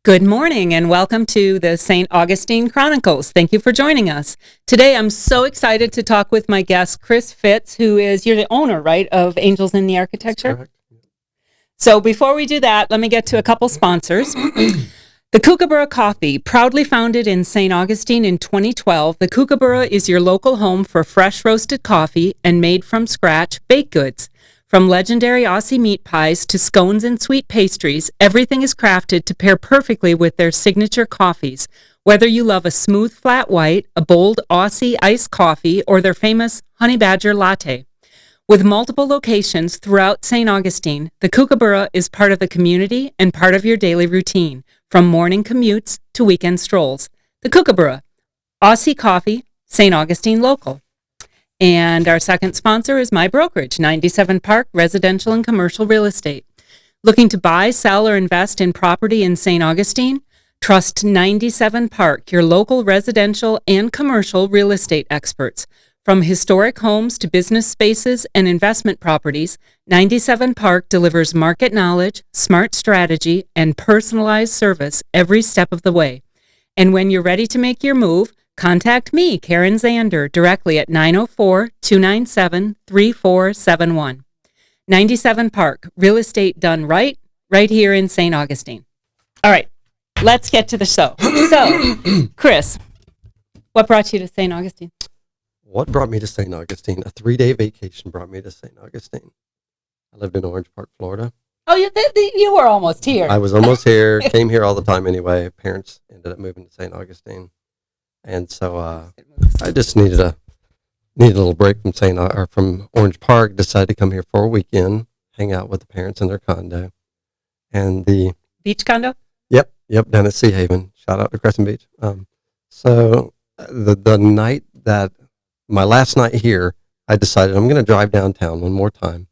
Good morning and welcome to the St. Augustine Chronicles. Thank you for joining us. Today I'm so excited to talk with my guest, Chris Fitz, you're the owner, right, of Angels in the Architecture? Correct. So before we do that, let me get to a couple sponsors. The Kookaburra Coffee, proudly founded in St. Augustine in 2012, the Kookaburra is your local home for fresh roasted coffee and made from scratch baked goods. From legendary Aussie meat pies to scones and sweet pastries, everything is crafted to pair perfectly with their signature coffees. Whether you love a smooth flat white, a bold Aussie iced coffee, or their famous Honey Badger latte. With multiple locations throughout St. Augustine, the Kookaburra is part of the community and part of your daily routine, from morning commutes to weekend strolls. The Kookaburra, Aussie Coffee, St. Augustine Local. And our second sponsor is my brokerage, 97 Park Residential and Commercial Real Estate. Looking to buy, sell, or invest in property in St. Augustine? Trust 97 Park, your local residential and commercial real estate experts. From historic homes to business spaces and investment properties, 97 Park delivers market knowledge, smart strategy, and personalized service every step of the way. And when you're ready to make your move, contact me, Karen Zander, directly at 904-297-3471. 97 Park, real estate done right, right here in St. Augustine. All right, let's get to the show. So, Chris, what brought you to St. Augustine? What brought me to St. Augustine? A 3-day vacation brought me to St. Augustine. I lived in Orange Park, Florida. Oh, you were almost here. I was almost here, came here all the time anyway. Parents ended up moving to St. Augustine. And so I just needed a little break from Orange Park, decided to come here for a weekend, hang out with the parents in their condo. And the beach condo? Yep, down at Sea Haven. Shout out to Crescent Beach. So the night that my last night here, I decided I'm going to drive downtown one more time,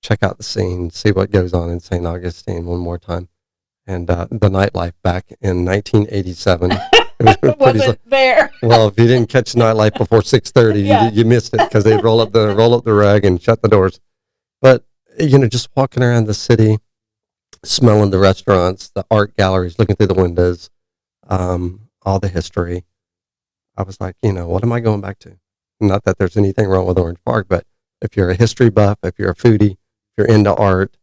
check out the scene, see what goes on in St. Augustine one more time. And the nightlife back in 1987. Wasn't there. Well, if you didn't catch nightlife before 6:30, Yeah. you missed it because they roll up the rug and shut the doors. But, just walking around the city, smelling the restaurants, the art galleries, looking through the windows, all the history. I was like, what am I going back to? Not that there's anything wrong with Orange Park, but if you're a history buff, if you're a foodie, if you're into art,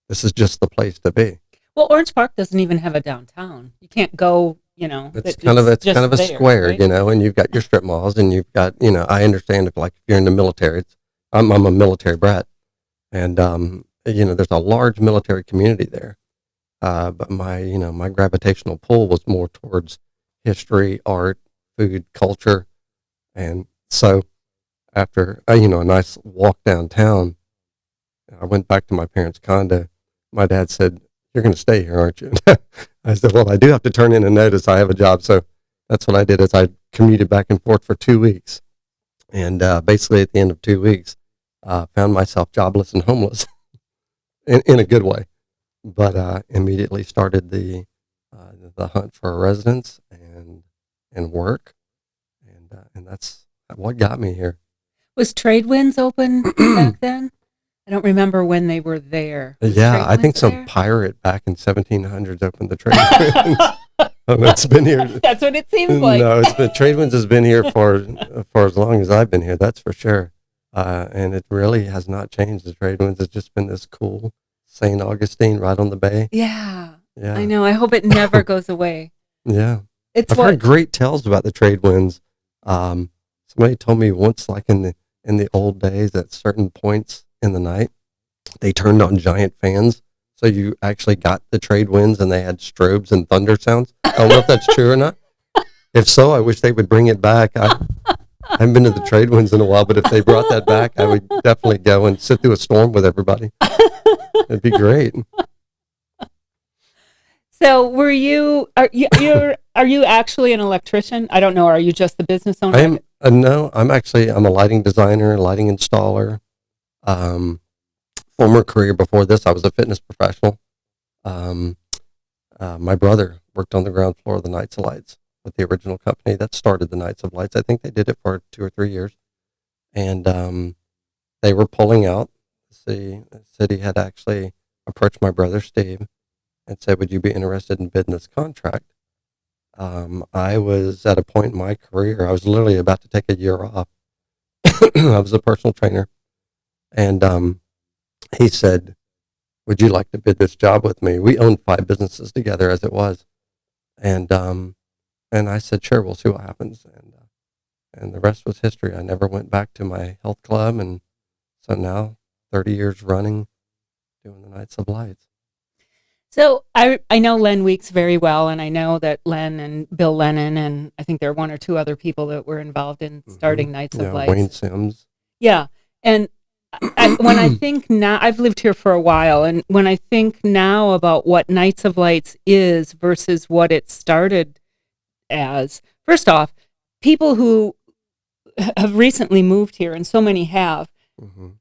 this is just the place to be. Well, Orange Park doesn't even have a downtown. You can't go, It's kind of a there, square, right? and you've got your strip malls, and you've got, I understand if you're in the military, I'm a military brat, and there's a large military community there, but my gravitational pull was more towards history, art, food, culture, and so after a nice walk downtown, I went back to my parents' condo. My dad said, "You're going to stay here, aren't you?" I said, "Well, I do have to turn in a notice. I have a job." So that's what I did is I commuted back and forth for 2 weeks. And basically at the end of 2 weeks, found myself jobless and homeless in a good way. But immediately started the hunt for a residence and work. And that's what got me here. Was Trade Winds open back then? I don't remember when they were there. Yeah, I think some pirate back in 1700s opened the Trade Winds. It's been here. That's what it seems like. No, Trade Winds has been here for as long as I've been here. That's for sure. And it really has not changed. The Trade Winds has just been this cool St. Augustine right on the bay. Yeah. Yeah. I know. I hope it never goes away. Yeah. It's I've heard great tales about the Trade Winds. Somebody told me once, like in the old days, at certain points in the night, they turned on giant fans, so you actually got the Trade Winds, and they had strobes and thunder sounds. I don't know if that's true or not. If so, I wish they would bring it back. I haven't been to the Trade Winds in a while, but if they brought that back, I would definitely go and sit through a storm with everybody. It'd be great. So are you actually an electrician? I don't know. Are you just the business owner? No, I'm a lighting designer, lighting installer. Former career before this, I was a fitness professional. My brother worked on the ground floor of the Knights of Lights with the original company that started the Knights of Lights. I think they did it for 2 or 3 years. And they were pulling out. The city had actually approached my brother, Steve, and said, would you be interested in bidding this contract? I was at a point in my career, I was literally about to take a year off. I was a personal trainer. And he said, would you like to bid this job with me? We owned 5 businesses together as it was. And I said, sure, we'll see what happens. And the rest was history. I never went back to my health club. And so now 30 years running, doing the Nights of Lights. So I know Len Weeks very well, and I know that Len and Bill Lennon, and I think there are 1 or 2 other people that were involved in starting Nights of Lights. Wayne Sims. Yeah. And when I think now, I've lived here for a while, and when I think now about what Nights of Lights is versus what it started as, first off, people who have recently moved here, and so many have,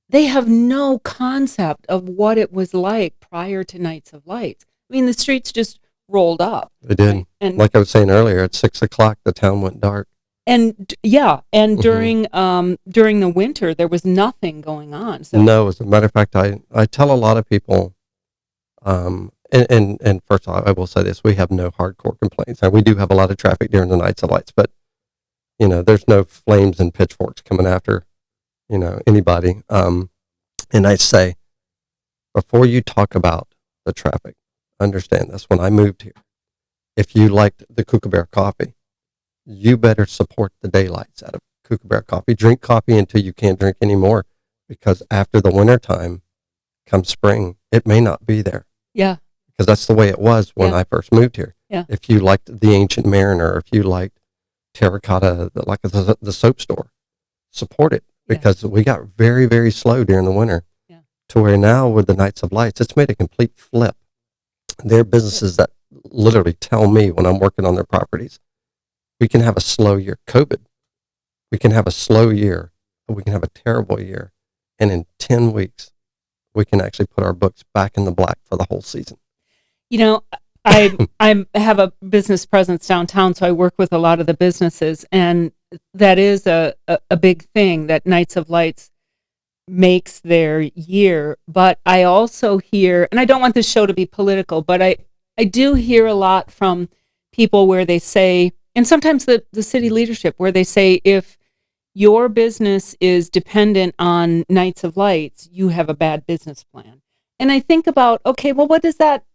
they have no concept of what it was like prior to Nights of Lights. I mean, the streets just rolled up. They did. Right? And like I was saying earlier, at 6 o'clock, the town went dark. And during the winter, there was nothing going on. So no, as a matter of fact, I tell a lot of people, and first off, I will say this: we have no hardcore complaints. And we do have a lot of traffic during the Nights of Lights, but there's no flames and pitchforks coming after anybody. And I say, before you talk about the traffic, understand this: when I moved here, if you liked the Kookaburra coffee, you better support the daylights out of Kookaburra coffee. Drink coffee until you can't drink anymore, because after the winter time, come spring, it may not be there. Yeah. Because that's the way it was when I first moved here. Yeah. If you liked the Ancient Mariner, if you liked Terracotta, like the soap store, support it, because we got very, very slow during the winter. Yeah. To where now with the Nights of Lights, it's made a complete flip. There are businesses that literally tell me when I'm working on their properties, we can have a slow year. COVID. We can have a slow year, but we can have a terrible year. And in 10 weeks, we can actually put our books back in the black for the whole season. I have a business presence downtown, so I work with a lot of the businesses. And that is a big thing that Nights of Lights makes their year. But I also hear, and I don't want this show to be political, but I do hear a lot from people where they say, and sometimes the city leadership, where they say, if your business is dependent on Nights of Lights, you have a bad business plan. And I think about, okay, well, what does that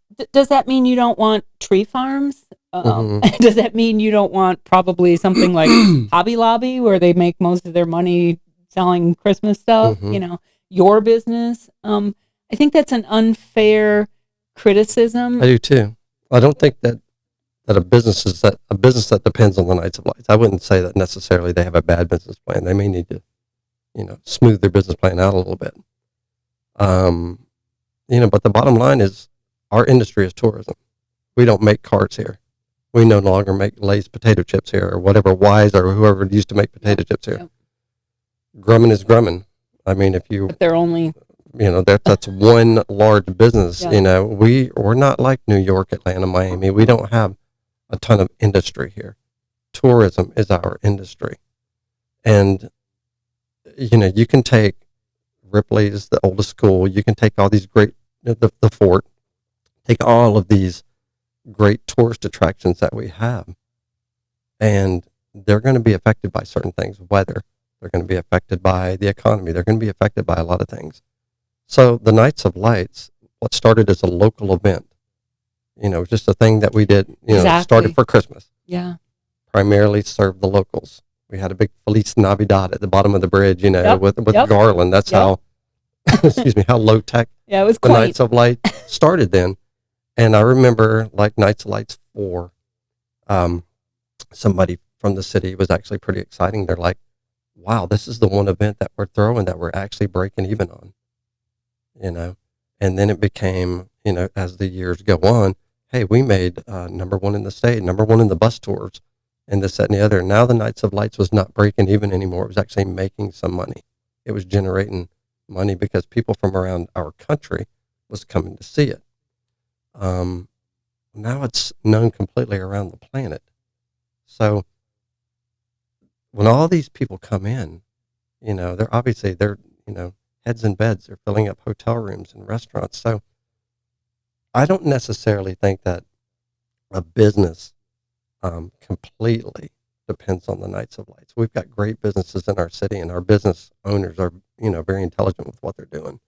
mean? You don't want tree farms? Does that mean you don't want probably something like Hobby Lobby, where they make most of their money selling Christmas stuff? Your business. I think that's an unfair criticism. I do too. I don't think that a business that depends on the Nights of Lights. I wouldn't say that necessarily they have a bad business plan. They may need to, smooth their business plan out a little bit. But the bottom line is, our industry is tourism. We don't make cars here. We no longer make Lay's potato chips here, or whatever Wise or whoever used to make potato chips here. Yep. Grumman is Grumman. I mean, if they're only, that's one large business. Yeah. We're not like New York, Atlanta, Miami. We don't have a ton of industry here. Tourism is our industry. And, you can take Ripley's, the oldest school. You can take all these great, the fort, take all of these great tourist attractions that we have. And they're going to be affected by certain things, weather. They're going to be affected by the economy. They're going to be affected by a lot of things. So the Nights of Lights, what started as a local event, just a thing that we did, exactly. Started for Christmas. Yeah. Primarily served the locals. We had a big Feliz Navidad at the bottom of the bridge, with garland. That's how, how low tech it was the Nights of Light started then. And I remember, like Nights of Lights 4, somebody from the city was actually pretty exciting. They're like, wow, this is the one event that we're throwing that we're actually breaking even on, And then it became, as the years go on, hey, we made number 1 in the state, number 1 in the bus tours, and this, that, and the other. Now the Nights of Lights was not breaking even anymore. It was actually making some money. It was generating money because people from around our country was coming to see it. Now it's known completely around the planet. So when all these people come in, they're obviously, heads in beds, they're filling up hotel rooms and restaurants. So I don't necessarily think that a business completely depends on the Knights of Lights. We've got great businesses in our city, and our business owners are, very intelligent with what they're doing.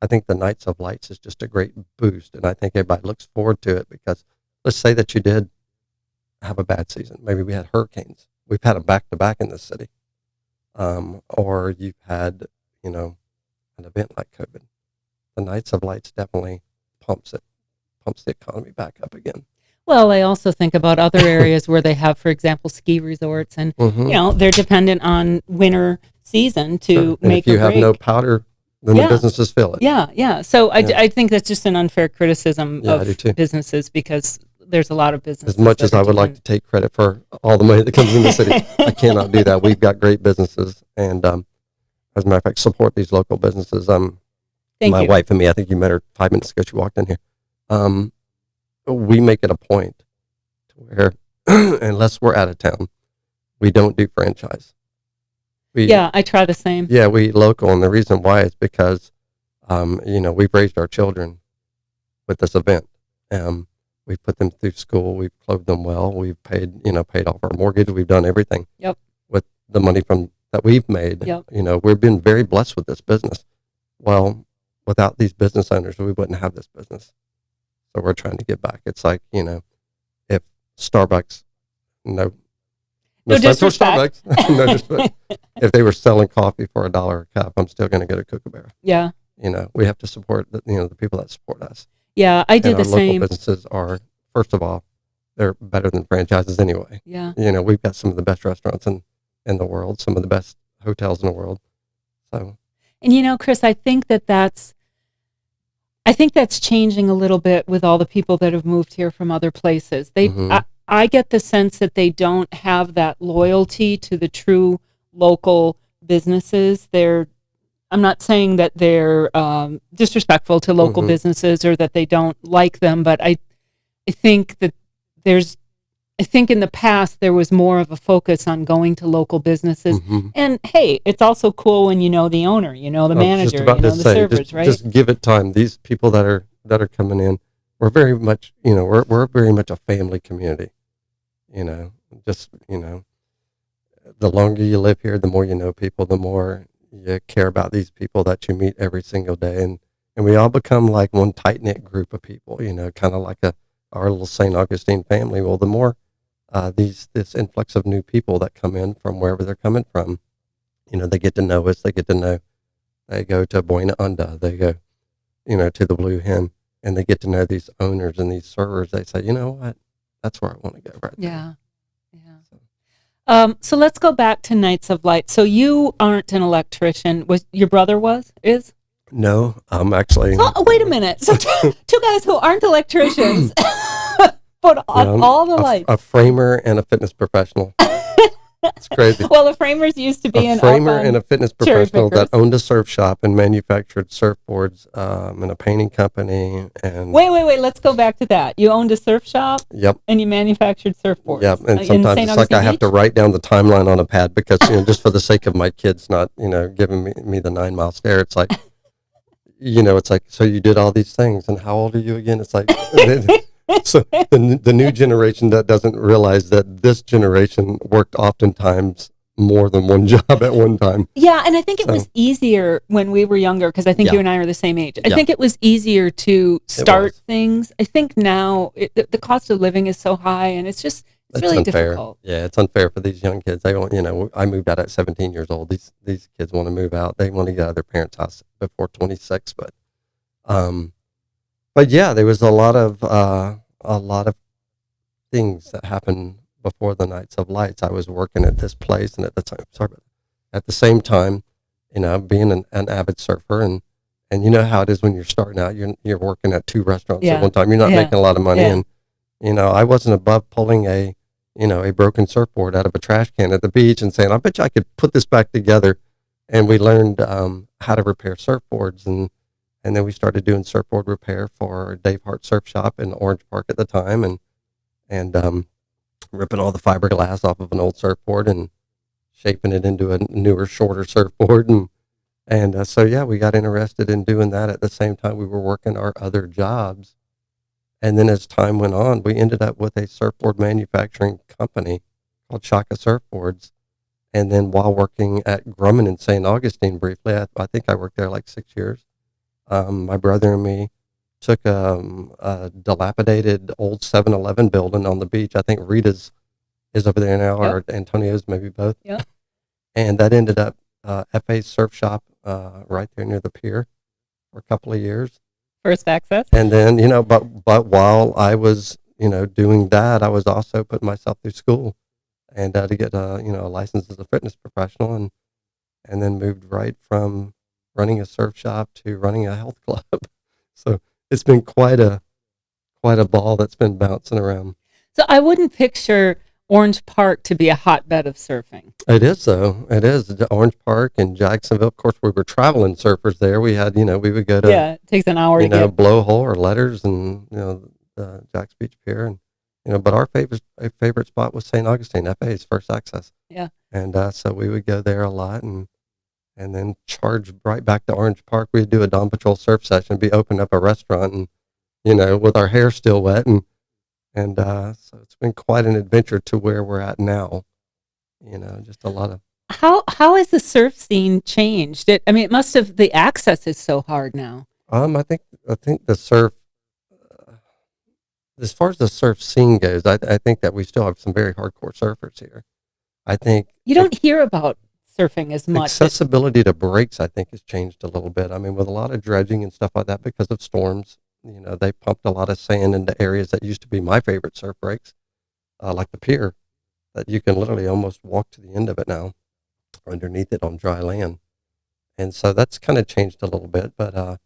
I think the Knights of Lights is just a great boost, and I think everybody looks forward to it because let's say that you did have a bad season. Maybe we had hurricanes. We've had them back to back in this city. Or you've had, an event like COVID. The Knights of Lights definitely pumps the economy back up again. Well, I also think about other areas where they have, for example, ski resorts, and they're dependent on winter season to and make if you or have break. no powder, then the businesses feel it. Yeah. So I think that's just an unfair criticism I do of too. businesses, because there's a lot of businesses. As much as I would like to take credit for all the money that comes in the city, I cannot do that. We've got great businesses, and as a matter of fact, support these local businesses. Thank you. Wife and me, I think you met her 5 minutes ago. She walked in here. We make it a point to where, unless we're out of town, we don't do franchise. I try the same. Yeah, we eat local, and the reason why is because, we've raised our children with this event. We've put them through school. We've clothed them well. We've paid off our mortgage. We've done everything. Yep. With the money that we've made. Yep. We've been very blessed with this business. Well, without these business owners, we wouldn't have this business. So we're trying to give back. It's like, if Starbucks, no disrespect. Starbucks, no disrespect. If they were selling coffee for $1 a cup, I'm still going to go to Kookaburra. Yeah. We have to support the people that support us. Yeah, I did and the our same. Local businesses are, first of all, they're better than franchises anyway. Yeah. We've got some of the best restaurants in the world, some of the best hotels in the world. So. And Chris, I think that's changing a little bit with all the people that have moved here from other places. I get the sense that they don't have that loyalty to the true local businesses. I'm not saying that they're disrespectful to local businesses or that they don't like them, but I think that I think in the past there was more of a focus on going to local businesses. And hey, it's also cool when you know the owner, the manager, the servers, right? Just give it time. These people that are coming in, we're very much, we're very much a family community. The longer you live here, the more you know people, the more you care about these people that you meet every single day, and we all become like one tight knit group of people. Kind of like our little St. Augustine family. Well, the more this influx of new people that come in from wherever they're coming from, they get to know us. They get to know. They go to Buena Onda. They go, to the Blue Hen, and they get to know these owners and these servers. They say, you know what, that's where I want to go right there. So let's go back to Knights of Light. So you aren't an electrician. Your brother is? No, I'm actually. Oh, wait a minute. So two guys who aren't electricians put on all the lights. A framer and a fitness professional. It's crazy. Well, the framers used to be a framer and a fitness professional that owned a surf shop and manufactured surfboards and a painting company. And wait, let's go back to that. You owned a surf shop. Yep. And you manufactured surfboards. Yep. And sometimes it's like I have to write down the timeline on a pad because just for the sake of my kids not giving me the 9-mile stare. It's like it's like, so you did all these things, and how old are you again? It's like. So the new generation that doesn't realize that this generation worked oftentimes more than one job at one time. Yeah, and I think it was easier when we were younger, because I think you and I are the same age. I think it was easier to start things. I think now the cost of living is so high, and it's really unfair. Difficult. Yeah, it's unfair for these young kids. They want, I moved out at 17 years old. These kids want to move out. They want to get out of their parents' house before 26, But yeah, there was a lot of things that happened before the Knights of Lights. I was working at this place, and at the same time, being an avid surfer, and you know how it is when you're starting out. You're working at 2 restaurants at one time. You're not making a lot of money, and I wasn't above pulling a broken surfboard out of a trash can at the beach and saying, "I bet you I could put this back together." And we learned how to repair surfboards, and then we started doing surfboard repair for Dave Hart Surf Shop in Orange Park at the time, and ripping all the fiberglass off of an old surfboard and shaping it into a newer, shorter surfboard. And so, yeah, we got interested in doing that at the same time we were working our other jobs And then as time went on, we ended up with a surfboard manufacturing company called Shaka Surfboards. And then while working at Grumman in St. Augustine briefly, I think I worked there like 6 years. My brother and me took a dilapidated old 7-Eleven building on the beach. I think Rita's is over there now, Yep. or Antonio's, maybe both. Yep. And that ended up FA's surf shop right there near the pier for a couple of years. First access. And then, but while I was, doing that, I was also putting myself through school and to get, a license as a fitness professional, and then moved right from running a surf shop to running a health club. So it's been quite a ball that's been bouncing around. So I wouldn't picture Orange Park to be a hotbed of surfing. It is, though. It is. The Orange Park and Jacksonville. Of course, we were traveling surfers there. We had, we would go to, Yeah, it takes an hour to get. Blowhole or Letters and, Jack's Beach Pier. And, but our favorite spot was St. Augustine, FA's first access. Yeah. And so we would go there a lot and then charge right back to Orange Park. We'd do a Dawn Patrol surf session, be open up a restaurant and, with our hair still wet. And so it's been quite an adventure to where we're at now. Just a lot of. How has the surf scene changed? It must have. The access is so hard now. I think the surf, as far as the surf scene goes, I think that we still have some very hardcore surfers here. I think You don't hear about surfing as much. accessibility to breaks, I think, has changed a little bit. I mean, with a lot of dredging and stuff like that because of storms, they pumped a lot of sand into areas that used to be my favorite surf breaks, like the pier, that you can literally almost walk to the end of it now, underneath it on dry land. And so that's kind of changed a little bit, but,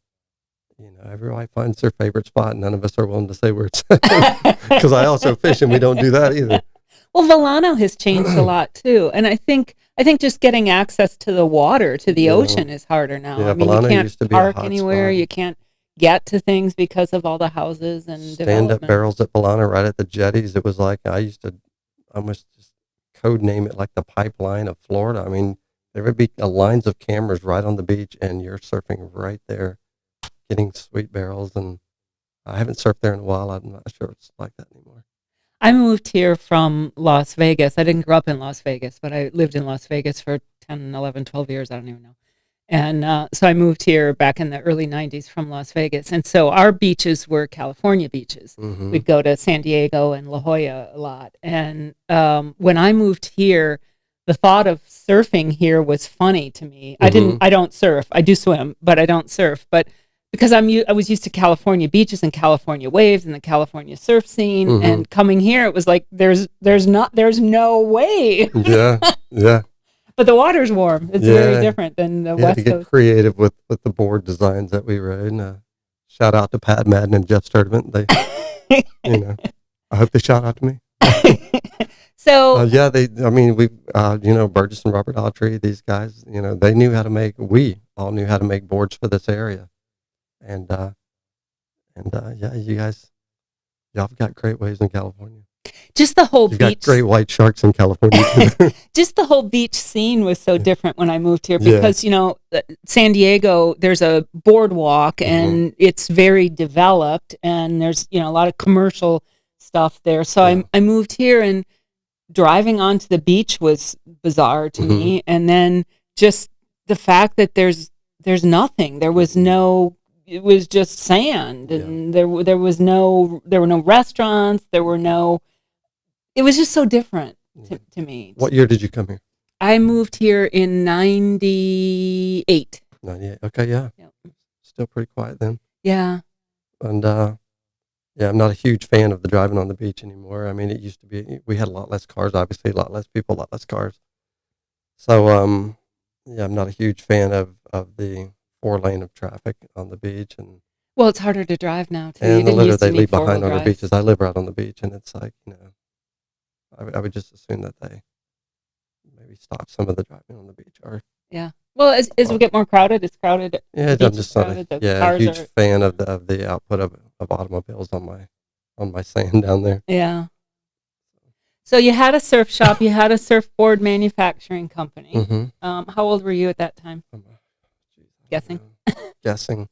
everybody finds their favorite spot. None of us are willing to say where it's because I also fish and we don't do that either. Well, Volano has changed a lot too, and I think just getting access to the water, to the ocean, is harder now. Yeah, I mean, Volano you can't used to be a park hot anywhere. spot. You can't get to things because of all the houses and Stand-up development. barrels at Bolano right at the jetties. It was like I used to almost just code name it like the pipeline of Florida. I mean, there would be lines of cameras right on the beach, and you're surfing right there, getting sweet barrels. And I haven't surfed there in a while. I'm not sure it's like that anymore. I moved here from Las Vegas. I didn't grow up in Las Vegas, but I lived in Las Vegas for 10, 11, 12 years. I don't even know. And so I moved here back in the early 90s from Las Vegas. And so our beaches were California beaches. Mm-hmm. We'd go to San Diego and La Jolla a lot. And when I moved here, the thought of surfing here was funny to me. Mm-hmm. I don't surf. I do swim, but I don't surf. But because I was used to California beaches and California waves and the California surf scene, Mm-hmm. and coming here, it was like there's no way. Yeah, yeah. But the water's warm. It's very different than the You had West to get Coast. creative with the board designs that we rode. And, shout out to Pat Madden and Jeff Sturdivant. They, I hope they shout out to me. So Burgess and Robert Autry, these guys, they knew how to we all knew how to make boards for this area. And you guys, y'all have got great waves in California. just the whole You've beach, got great white sharks in California too. just the whole beach scene was so different when I moved here Yeah. because San Diego, there's a boardwalk and it's very developed, and there's a lot of commercial stuff there. So I moved here, and driving onto the beach was bizarre to me, and then just the fact that there's nothing. There was no. It was just sand, and there were no restaurants. There were no. It was just so different to me. What year did you come here? I moved here in 98. 98. Okay, yeah. Yep. Still pretty quiet then. Yeah. And I'm not a huge fan of the driving on the beach anymore. I mean, it used to be, we had a lot less cars, obviously, a lot less people, a lot less cars. So, I'm not a huge fan of the 4-lane of traffic on the beach. Well, it's harder to drive now, too. And the litter they leave four-wheel behind on the drive. beaches. I live right on the beach, and it's like, I would just assume that they maybe stop some of the driving on the beach. Or Yeah. Well, as we get more crowded, it's crowded. yeah, The I'm beach is just not crowded, the a cars huge are- fan of the output of automobiles on my sand down there. Yeah. So you had a surf shop. You had a surfboard manufacturing company. Mm-hmm. How old were you at that time? Guessing. Guessing.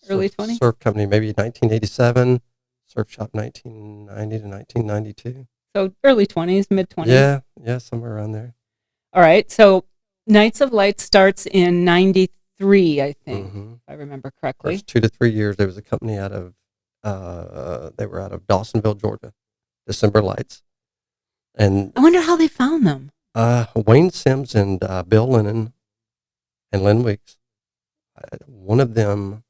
Early 20? Surf company, maybe 1987. Surf shop 1990 to 1992. So early 20s, mid 20s. Yeah, somewhere around there. All right. So Nights of Light starts in 93, I think, Mm-hmm. if I remember correctly. First 2 to 3 years, there was a company out of, they were out of Dawsonville, Georgia, December Lights. And I wonder how they found them. Wayne Sims and Bill Lennon and Lynn Weeks, one of them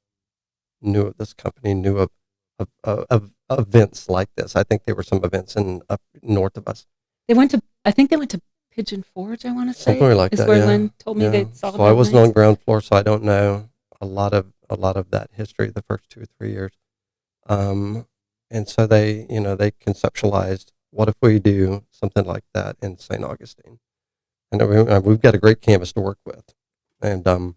knew of this company, knew of events like this. I think there were some events up north of us. I think they went to Pigeon Forge, I want to say. Somewhere like is that, where yeah. Lynn told me they saw So the I wasn't Nights. on ground floor, so I don't know a lot of that history the first 2 or 3 years. And so they conceptualized, what if we do something like that in St. Augustine? And we've got a great canvas to work with. And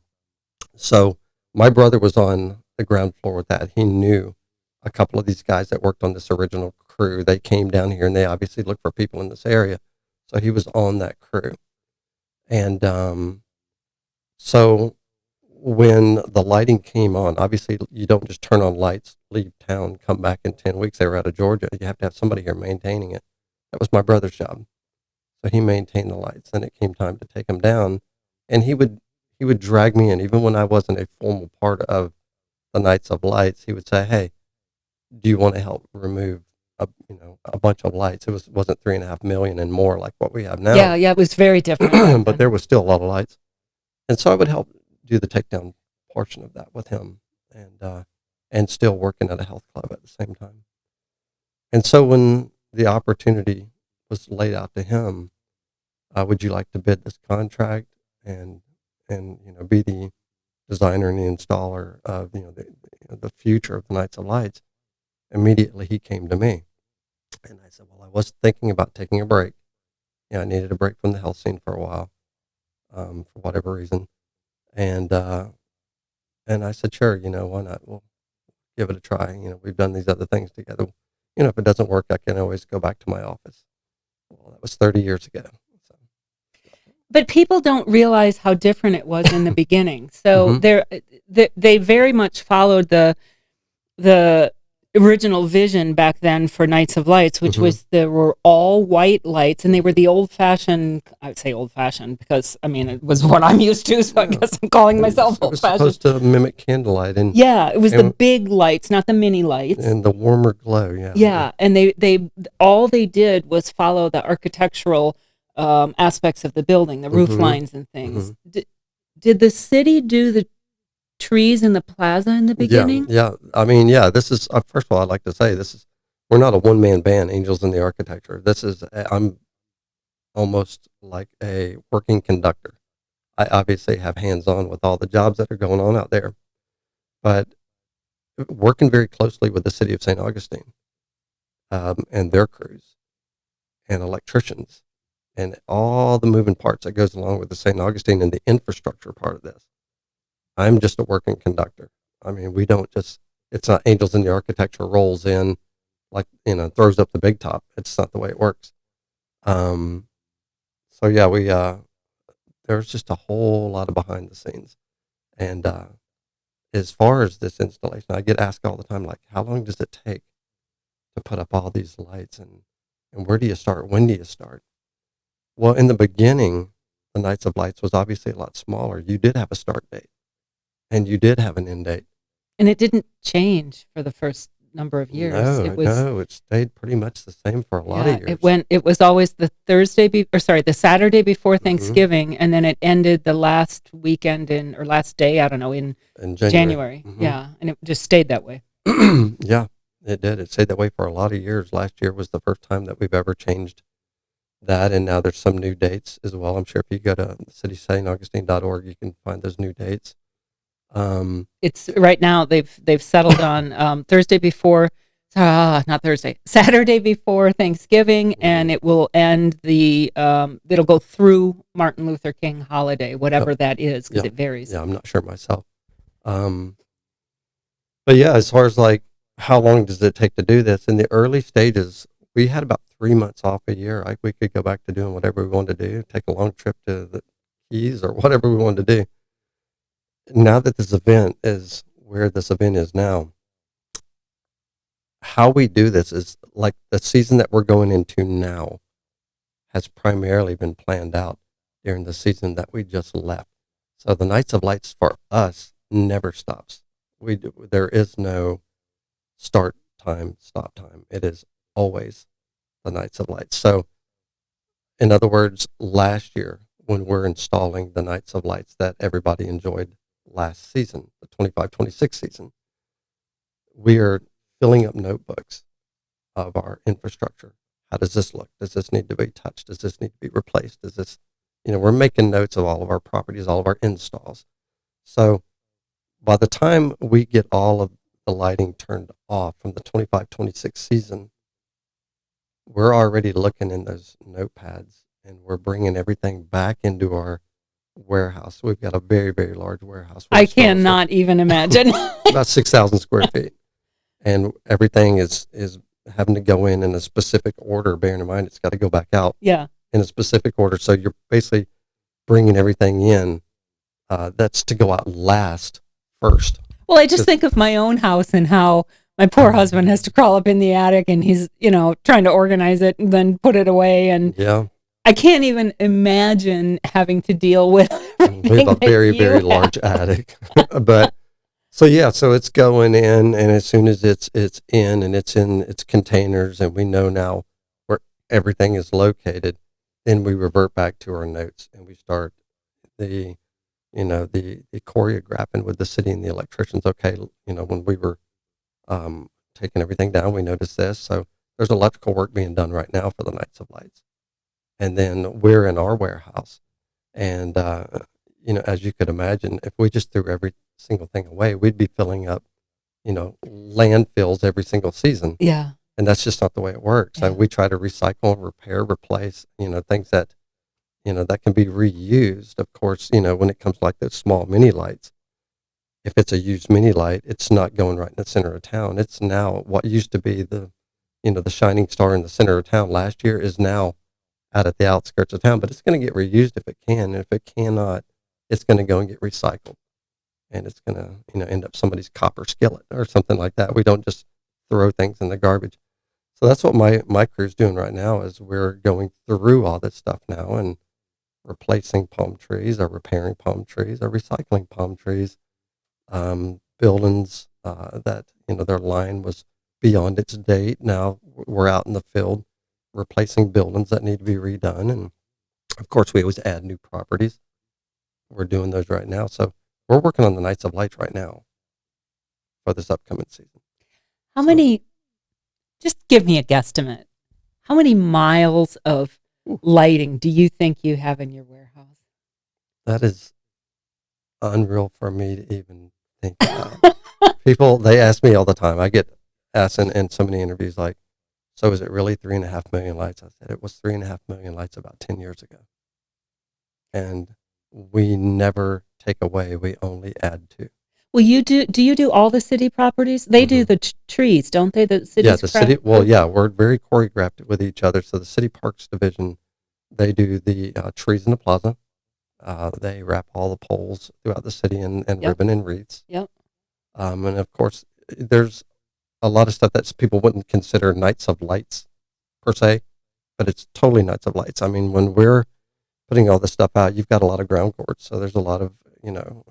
so my brother was on the ground floor with that. He knew a couple of these guys that worked on this original crew. They came down here and they obviously looked for people in this area. So he was on that crew. And so when the lighting came on, obviously you don't just turn on lights, leave town, come back in 10 weeks. They were out of Georgia. You have to have somebody here maintaining it. That was my brother's job. So he maintained the lights. Then it came time to take them down. And he would drag me in, even when I wasn't a formal part of the Nights of Lights. He would say, "Hey, do you want to help remove a bunch of lights?" It wasn't 3.5 million and more like what we have now. Yeah, it was very different. But there was still a lot of lights. And so I would help do the takedown portion of that with him, and still working at a health club at the same time. And so when the opportunity was laid out to him, would you like to bid this contract and be the designer and the installer of the future of the Nights of Lights? Immediately he came to me, and I said, well, I was thinking about taking a break. Yeah, I needed a break from the health scene for a while, for whatever reason. And I said, sure, why not? We'll give it a try. We've done these other things together. If it doesn't work, I can always go back to my office. Well, that was 30 years ago. So. But people don't realize how different it was in the beginning. So they very much followed the original vision back then for Nights of Lights, which was there were all white lights, and they were the old-fashioned. I would say old-fashioned because it was what I'm used to, so I guess I'm calling myself old-fashioned. It was supposed to mimic candlelight, and it was the big lights, not the mini lights, and the warmer glow. Yeah, and they all they did was follow the architectural aspects of the building, the roof lines and things. Did the city do the trees in the plaza in the beginning? Yeah. This is first of all, I'd like to say we're not a one-man band, Angels in the Architecture. I'm almost like a working conductor. I obviously have hands-on with all the jobs that are going on out there, but working very closely with the city of St. Augustine and their crews and electricians and all the moving parts that goes along with the St. Augustine and the infrastructure part of this. I'm just a working conductor. We don't it's not Angels in the Architecture rolls in like, throws up the big top. It's not the way it works. So yeah, there's just a whole lot of behind the scenes. And as far as this installation, I get asked all the time, like, how long does it take to put up all these lights, and where do you start? When do you start? Well, in the beginning, the Nights of Lights was obviously a lot smaller. You did have a start date, and you did have an end date. And it didn't change for the first number of years. It stayed pretty much the same for a lot of years. It was always the the Saturday before Thanksgiving, and then it ended the last weekend or last day, I don't know, in January. Yeah, and it just stayed that way. Yeah, it did. It stayed that way for a lot of years. Last year was the first time that we've ever changed that, and now there's some new dates as well. I'm sure if you go to citystsaugustine.org, you can find those new dates. It's right now they've settled on Saturday before Thanksgiving, and it will end it'll go through Martin Luther King holiday, whatever that is, because it varies. Yeah, I'm not sure myself. But yeah, as far as like how long does it take to do this, in the early stages, we had about 3 months off a year. We could go back to doing whatever we wanted to do, take a long trip to the Keys or whatever we wanted to do. Now that this event is where this event is now, how we do this is like the season that we're going into now has primarily been planned out during the season that we just left. So the Nights of Lights for us never stops. There is no start time, stop time. It is always the Nights of Lights. So in other words, last year when we're installing the Nights of Lights that everybody enjoyed last season, the 25-26 season, we are filling up notebooks of our infrastructure. How does this look? Does this need to be touched? Does this need to be replaced? Does this, we're making notes of all of our properties, all of our installs. So by the time we get all of the lighting turned off from the 25-26 season, we're already looking in those notepads and we're bringing everything back into our warehouse. We've got a very, very large warehouse. I cannot even imagine. About 6,000 square feet. And everything is having to go in a specific order, bearing in mind it's got to go back out in a specific order. So you're basically bringing everything in that's to go out last first. Well, I just think of my own house and how my poor husband has to crawl up in the attic and he's, trying to organize it and then put it away. And I can't even imagine having to deal with everything. We have a very, very large attic. But so it's going in, and as soon as it's in and it's in its containers and we know now where everything is located, then we revert back to our notes and we start the choreographing with the city and the electricians. Okay, when we were taking everything down, we noticed this. So there's electrical work being done right now for the Nights of Lights. And then we're in our warehouse. And, as you could imagine, if we just threw every single thing away, we'd be filling up, landfills every single season. Yeah. And that's just not the way it works. Yeah. And we try to recycle, repair, replace, things that, that can be reused. Of course, when it comes to like those small mini lights, if it's a used mini light, it's not going right in the center of town. It's now what used to be the shining star in the center of town last year is now out at the outskirts of town, but it's going to get reused if it can. And if it cannot, it's going to go and get recycled. And it's going to, end up somebody's copper skillet or something like that. We don't just throw things in the garbage. So that's what my crew's doing right now is we're going through all this stuff now and replacing palm trees or repairing palm trees or recycling palm trees. Buildings that, their line was beyond its date. Now we're out in the field replacing buildings that need to be redone. And of course, we always add new properties. We're doing those right now. So we're working on the Nights of Lights right now for this upcoming season. How many, just give me a guesstimate, how many miles of lighting do you think you have in your warehouse? That is unreal for me to even think about. People, they ask me all the time. I get asked in so many interviews, like, so is it really 3.5 million lights? I said, it was 3.5 million lights about 10 years ago. And we never take away. We only add to. Well, do you do all the city properties? They do the trees, don't they? The city's the city. Well, we're very choreographed with each other. So the City Parks Division, they do the trees in the plaza. They wrap all the poles throughout the city and ribbon and wreaths. Yep. And of course, there's a lot of stuff that people wouldn't consider Nights of Lights per se, but it's totally Nights of Lights. I mean, when we're putting all this stuff out, you've got a lot of ground cords. So there's a lot of,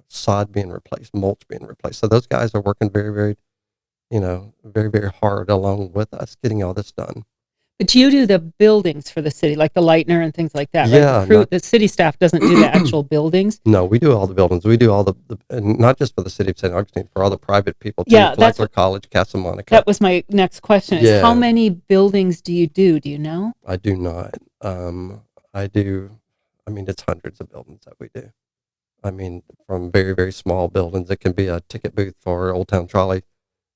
sod being replaced, mulch being replaced. So those guys are working very, very, very, very hard along with us getting all this done. But you do the buildings for the city, like the Lightner and things like that, right? Yeah. The city staff doesn't do the actual buildings. No, we do all the buildings. We do all the and not just for the city of St. Augustine, for all the private people too. Yeah, Flagler College, Casa Monica. That was my next question. Is how many buildings do you do? Do you know? I do not. I do. I mean, it's hundreds of buildings that we do. I mean, from very, very small buildings. It can be a ticket booth for Old Town Trolley,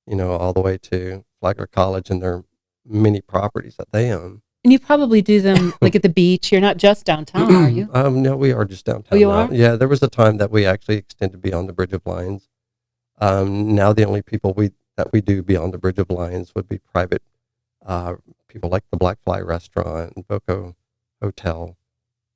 all the way to Flagler College and their many properties that they own. And you probably do them like at the beach. You're not just downtown, are you? No, we are just downtown. Oh, you now. are? Yeah, there was a time that we actually extended beyond the Bridge of Lions. Now the only people that we do beyond the Bridge of Lions would be private people like the Black Fly Restaurant and Boco Hotel.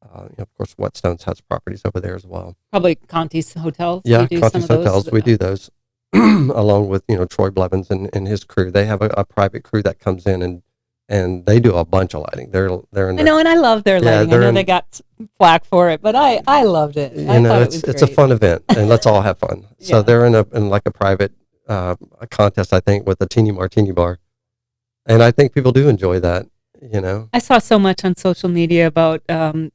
Of course, Whetstones has properties over there as well. Probably Conti's Hotels. Yeah, Conti's Hotels. We do those. along with, Troy Blevins and his crew. They have a private crew that comes in and they do a bunch of lighting. They're in I know, and I love their lighting. I know they got flack for it, but I loved it. I thought it was it's great. a fun event, and let's all have fun. So Yeah. they're in like a private a contest, I think, with a teeny martini bar, and I think people do enjoy that. I saw so much on social media about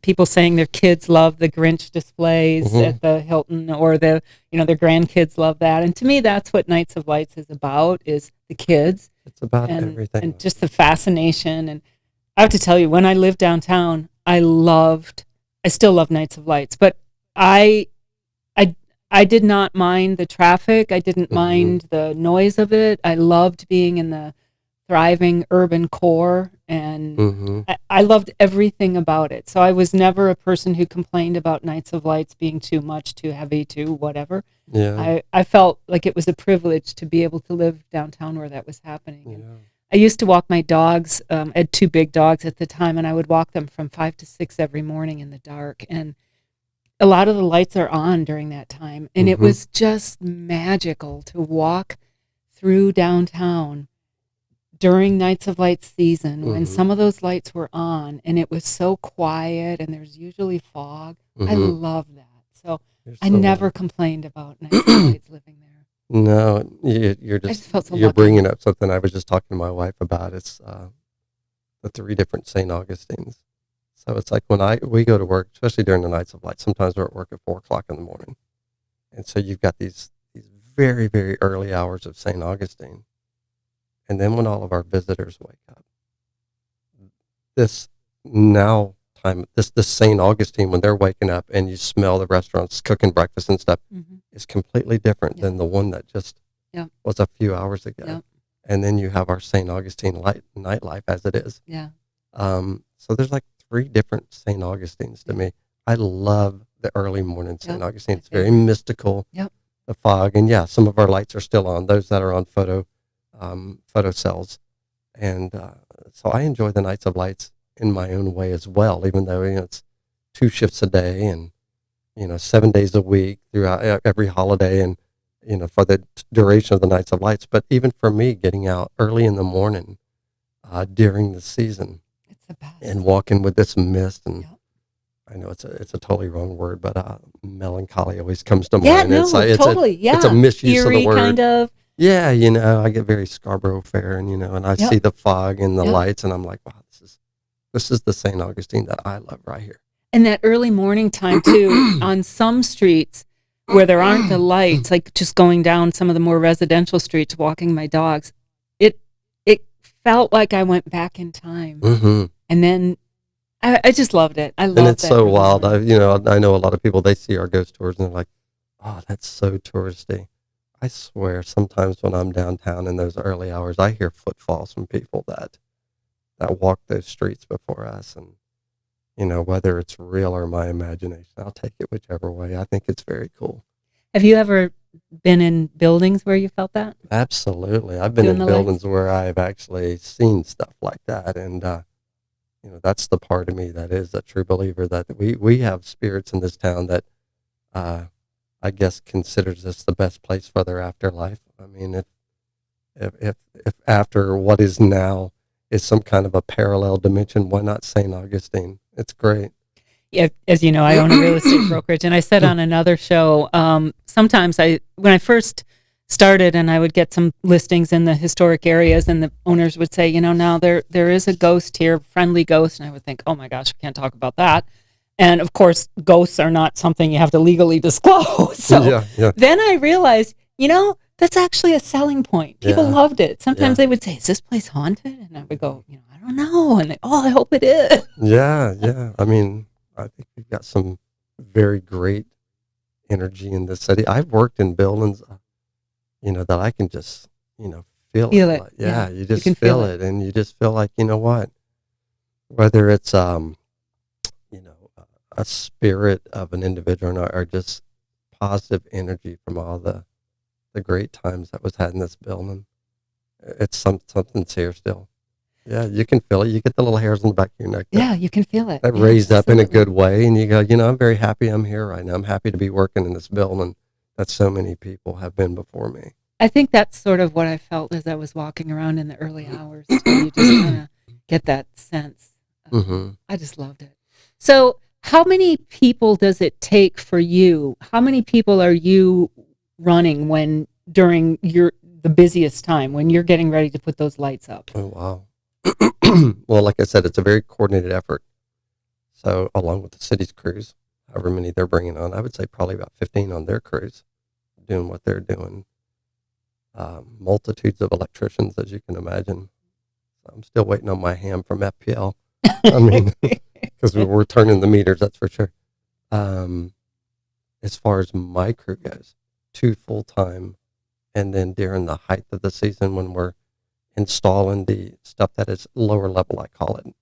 people saying their kids love the Grinch displays Mhm. at the Hilton, or their grandkids love that. And to me, that's what Nights of Lights is about: is the kids It's about and everything. just the fascination. And I have to tell you, when I lived downtown, I still love Nights of Lights, but I I did not mind the traffic. I didn't mind the noise of it. I loved being in the thriving urban core, and hmm I loved everything about it. So I was never a person who complained about Nights of Lights being too much, too heavy, too whatever. Yeah. I felt like it was a privilege to be able to live downtown where that was happening. And Yeah. I used to walk my dogs. I had two big dogs at the time, and I would walk them from 5 to 6 every morning in the dark. And a lot of the lights are on during that time. And it Mhm. was just magical to walk through downtown during Nights of Light season when Mhm. some of those lights were on and it was so quiet and there's usually fog. I Mhm. love that. So You're I so never right. complained about Nights of Lights living there. No, you're I just just felt so you're lucky. bringing up something I was just talking to my wife about. It's the three different St. Augustines. So it's like when we go to work, especially during the Nights of Light. Sometimes we're at work at 4 o'clock in the morning, and so you've got these very very early hours of St. Augustine, and then when all of our visitors wake up, this now time this St. Augustine, when they're waking up and you smell the restaurants cooking breakfast and stuff, Mm-hmm. is completely different Yeah. than the one that just Yeah. was a few hours ago. Yeah. And then you have our St. Augustine nightlife as it is. Yeah. So there's like three different St. Augustines to me. I love the early morning St. Yep. Augustine. My It's very favorite. mystical. Yep. The fog, and yeah, some of our lights are still on. Those that are on photo cells, and so I enjoy the Nights of Lights in my own way as well. Even though it's 2 shifts a day, and 7 days a week throughout every holiday, and for the duration of the Nights of Lights. But even for me, getting out early in the morning during the season It's the best. and walking with this mist, and Yep. I know it's a totally wrong word, but melancholy always comes to Yeah, mind. no, It's like totally. it's a Yeah. misuse of the Eerie word. kind of. Yeah, I get very Scarborough Fair, and I see Yep. the fog and the Yep. lights, and I'm like, wow, this is the St. Augustine that I love right here. And that early morning time too, on some streets where there aren't the lights, like just going down some of the more residential streets, walking my dogs, it felt like I went back in time. hmm And then I just loved it. I loved And it's that so early wild. morning. I know a lot of people, they see our ghost tours and they're like, oh, that's so touristy. I swear, sometimes when I'm downtown in those early hours, I hear footfalls from people that walk those streets before us. And, whether it's real or my imagination, I'll take it whichever way. I think it's very cool. Have you ever been in buildings where you felt that? Absolutely. I've been Doing in the buildings where I've actually seen stuff like that. And, that's the part of me that is a true believer that we have spirits in this town that, I guess, considers this the best place for their afterlife. I mean, if after what is now is some kind of a parallel dimension, why not St. Augustine? It's great. Yeah, as you know, I own a real estate brokerage, and I said on another show, sometimes when I first started and I would get some listings in the historic areas, and the owners would say, now there is a ghost here, friendly ghost, and I would think, oh my gosh, we can't talk about that. And of course, ghosts are not something you have to legally disclose. So Yeah. then I realized, that's actually a selling point. People Yeah. loved it. Sometimes Yeah. they would say, is this place haunted? And I would go, I don't know. And they, oh, I hope it is. Yeah. I mean, I think we've got some very great energy in this city. I've worked in buildings, that I can just, feel Feel it. it. Like, Yeah. you You just can feel feel it. And you just feel like, you know what? Whether it's, a spirit of an individual or just positive energy from all the great times that was had in this building. It's something's here still. Yeah, you can feel it. You get the little hairs on the back of your neck Yeah, you can feel it. that Yeah, raised up in a absolutely. good way, and you go, I'm very happy I'm here right now. I'm happy to be working in this building that so many people have been before me. I think that's sort of what I felt as I was walking around in the early hours. Too. You just kind of get that sense. Mm-hmm. I just loved it. So, how many people does it take for you? How many people are you running when during the busiest time when you're getting ready to put those lights up? Oh, wow. Well, like I said, it's a very coordinated effort. So along with the city's crews, however many they're bringing on, I would say probably about 15 on their crews doing what they're doing. Multitudes of electricians, as you can imagine. I'm still waiting on my ham from FPL. I mean, because we're turning the meters, that's for sure. As far as my crew goes, 2 full-time, and then during the height of the season when we're installing the stuff that is lower level, I call it.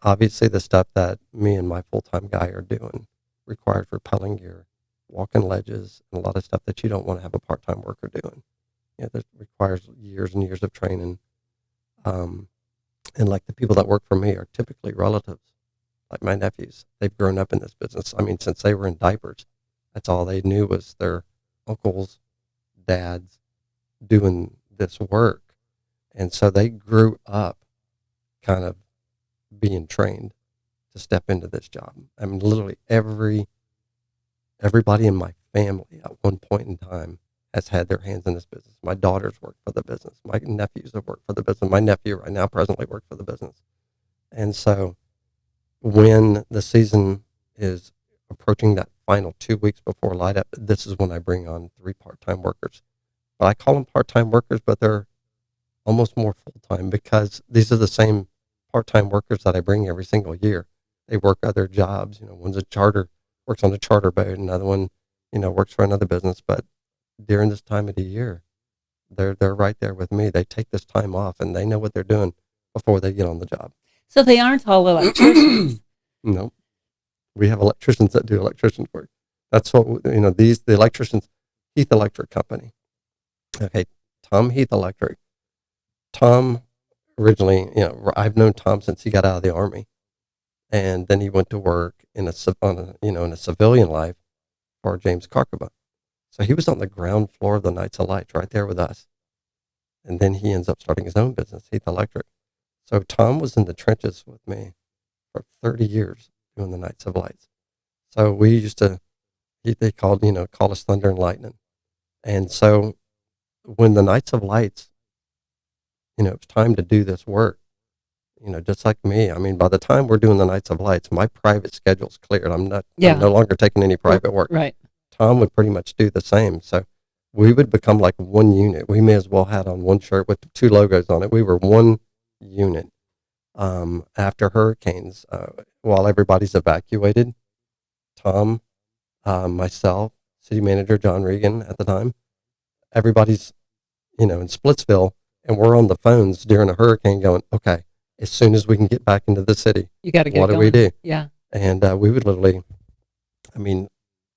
Obviously, the stuff that me and my full-time guy are doing requires rappelling gear, walking ledges, and a lot of stuff that you don't want to have a part-time worker doing. That requires years and years of training. And like the people that work for me are typically relatives, like my nephews. They've grown up in this business. I mean, since they were in diapers, that's all they knew was their uncles, dads doing this work. And so they grew up kind of being trained to step into this job. I mean, literally everybody in my family at one point in time has had their hands in this business. My daughters work for the business. My nephews have worked for the business. My nephew right now presently works for the business. And so when the season is approaching that final 2 weeks before light up, this is when I bring on 3 part-time workers. But I call them part-time workers, but they're almost more full-time because these are the same part-time workers that I bring every single year. They work other jobs. One's works on a charter boat. Another one, works for another business. But during this time of the year, they're right there with me. They take this time off and they know what they're doing before they get on the job. So they aren't all electricians. No, we have electricians that do electrician work. That's what, the electricians, Heath Electric Company. Okay. Tom Heath Electric. Tom originally, I've known Tom since he got out of the Army, and then he went to work in a civilian life for James Carcaba. So he was on the ground floor of the Knights of Lights right there with us. And then he ends up starting his own business, Heath Electric. So Tom was in the trenches with me for 30 years doing the Knights of Lights. So we used to, they called us Thunder and Lightning. And so when the Knights of Lights, it was time to do this work, just like me. I mean, by the time we're doing the Knights of Lights, my private schedule's cleared. I'm no longer taking any private work. Right. Tom would pretty much do the same. So we would become like one unit. We may as well had on one shirt with 2 logos on it. We were one unit. After hurricanes, while everybody's evacuated, Tom, myself, city manager John Regan at the time, everybody's, in Splitsville, and we're on the phones during a hurricane going, okay, as soon as we can get back into the city, you got to get what going. do we do? Yeah. And we would literally,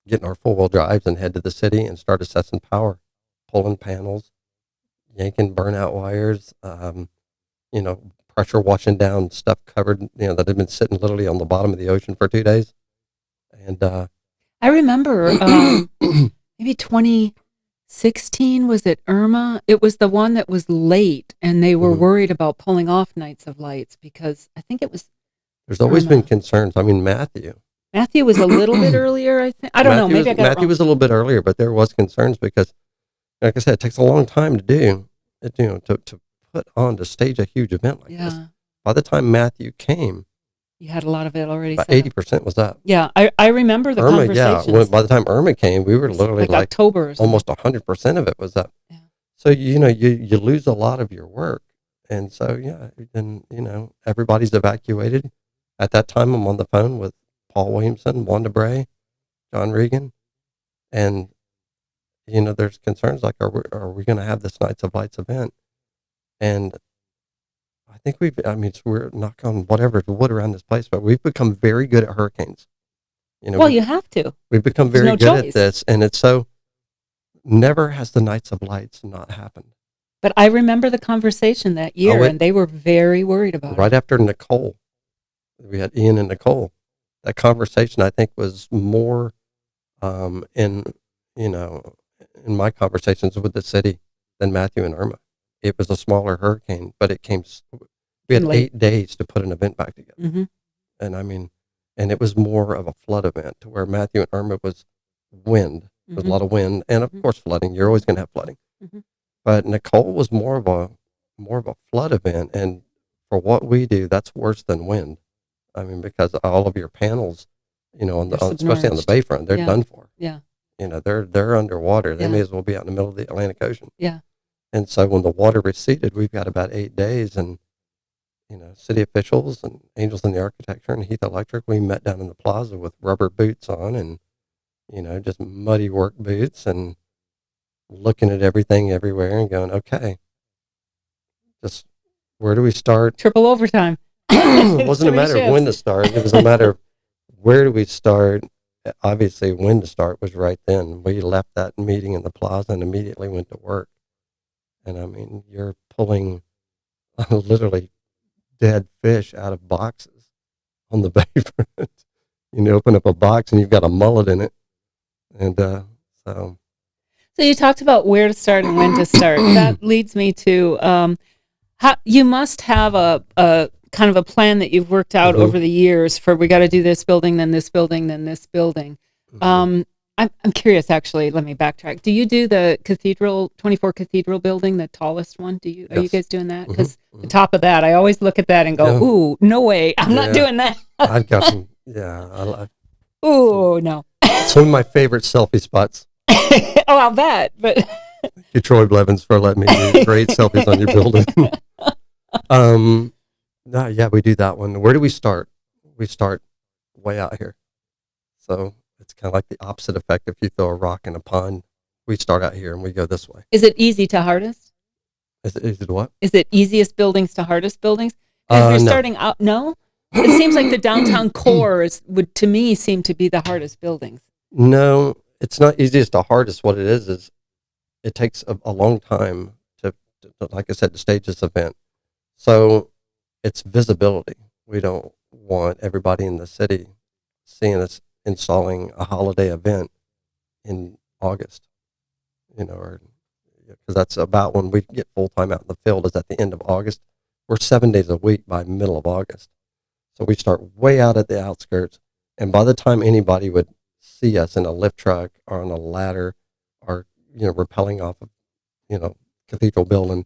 get in our 4-wheel drives and head to the city and start assessing power, pulling panels, yanking burnout wires, pressure washing down stuff covered, that had been sitting literally on the bottom of the ocean for 2 days. And I remember maybe 2016, was it Irma? It was the one that was late, and they were worried about pulling off Nights of Lights because I think it was. There's always been concerns. I mean, Matthew was a little bit earlier, I think. I don't know. Maybe I got it wrong. Matthew was a little bit earlier, but there was concerns because, like I said, it takes a long time to do, to put on to stage a huge event like this. By the time Matthew came, you had a lot of it already. About 80% was up. Yeah, I remember the conversations. Yeah. By the time Irma came, we were literally like October or almost 100% of it was up. Yeah. So you lose a lot of your work, and so then everybody's evacuated. At that time, I'm on the phone with Paul Williamson, Wanda Bray, John Regan, and there's concerns like, are we going to have this Knights of Lights event? And I think we're knock on whatever wood around this place, but we've become very good at hurricanes. You have to. We've become very good at this, and it's so. Never has the Knights of Lights not happened. But I remember the conversation that year, and they were very worried about it. Right after Nicole, we had Ian and Nicole. That conversation, I think, was more in my conversations with the city than Matthew and Irma. It was a smaller hurricane, but it came. We Came had late. 8 days to put an event back together, Mm-hmm. and I mean, and it was more of a flood event to where Matthew and Irma was wind. There was a Mm-hmm. lot of wind, and of Mhm. course flooding. You're always going to have flooding, Mhm. but Nicole was more of a flood event, and for what we do, that's worse than wind. I mean, because all of your panels, They're especially on the submerged. bayfront, they're Yeah. done for. Yeah. They're underwater. They Yeah. may as well be out in the middle of the Atlantic Ocean. Yeah. And so when the water receded, we've got about 8 days, and city officials and Angels in the Architecture and Heath Electric, we met down in the plaza with rubber boots on and just muddy work boots and looking at everything everywhere and going, okay, just where do we start? Triple overtime. It wasn't a 3 matter of when to shifts. start. It was a matter of where do we start. Obviously, when to start was right then. We left that meeting in the plaza and immediately went to work. And I mean, you're pulling literally dead fish out of boxes on the bayfront. Open up a box and you've got a mullet in it. And so. So you talked about where to start and when to start. That leads me to how you must have a kind of a plan that you've worked out over the years for we got to do this building, then this building, then this building. I'm curious, actually. Let me backtrack. Do you do the 24 Cathedral building, the tallest one? Are you Yes. guys doing that? Because the top of that, I always look at that and go, Yeah. "Ooh, no way! I'm not doing that." I've got some. Yeah, Ooh, no. it's one of my favorite selfie spots. Oh, I'll bet. But Thank you, Troy Blevins, for letting me do great selfies on your building. No, yeah, we do that one. Where do we start? We start way out here. So it's kind of like the opposite effect if you throw a rock in a pond. We start out here and we go this way. is it easy to hardest? Is it what? Is it easiest buildings to hardest buildings? Because you're No. starting out. No, it seems like the downtown core would, to me, seem to be the hardest buildings. No, it's not easiest to hardest. What it is it takes a long time to, like I said, to stage this event. So it's visibility. We don't want everybody in the city seeing us installing a holiday event in August, or because that's about when we get full time out in the field is at the end of August. We're 7 days a week by middle of August. So we start way out at the outskirts. And by the time anybody would see us in a lift truck or on a ladder or, rappelling off of, Cathedral building,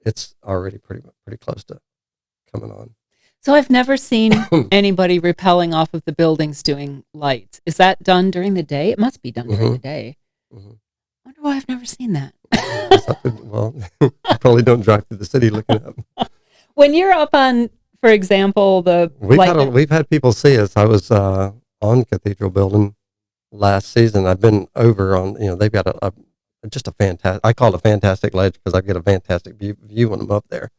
it's already pretty close to coming on. So I've never seen anybody rappelling off of the buildings doing lights. Is that done during the day? It must be done during the day. I wonder why I've never seen that. Well, you probably don't drive through the city looking at them. When you're up on, for example, We've had people see us. I was on Cathedral building last season. I've been over on, they've got just a fantastic, I call it a fantastic ledge because I get a fantastic view when I'm up there.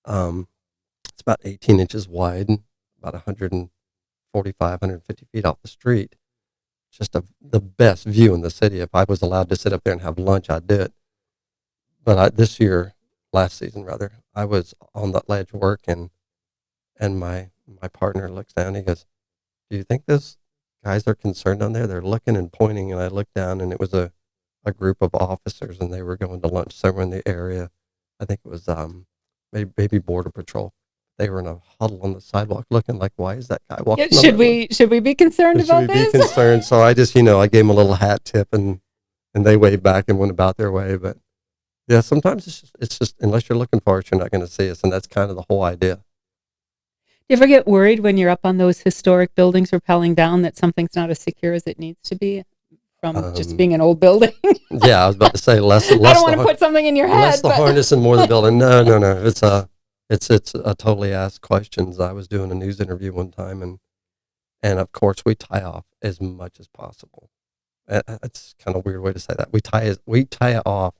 It's about 18 inches wide, about 145, 150 feet off the street. Just the best view in the city. If I was allowed to sit up there and have lunch, I'd do it. But last season rather, I was on that ledge working, and my partner looks down. He goes, "Do you think those guys are concerned down there?" They're looking and pointing, and I looked down, and it was a group of officers, and they were going to lunch somewhere in the area. I think it was maybe Border Patrol. They were in a huddle on the sidewalk, looking like, "Why is that guy walking?" should we be concerned about this? Should we be concerned? So I just, I gave them a little hat tip, and they waved back and went about their way. But yeah, sometimes it's just unless you're looking for us, you're not going to see us, and that's kind of the whole idea. Do you ever get worried when you're up on those historic buildings rappelling down that something's not as secure as it needs to be from just being an old building? Yeah, I was about to say less. I don't want to put something in your head. Less the harness and more the building. No. It's a totally asked questions. I was doing a news interview one time, and of course we tie off as much as possible. It's kind of a weird way to say that. We tie it off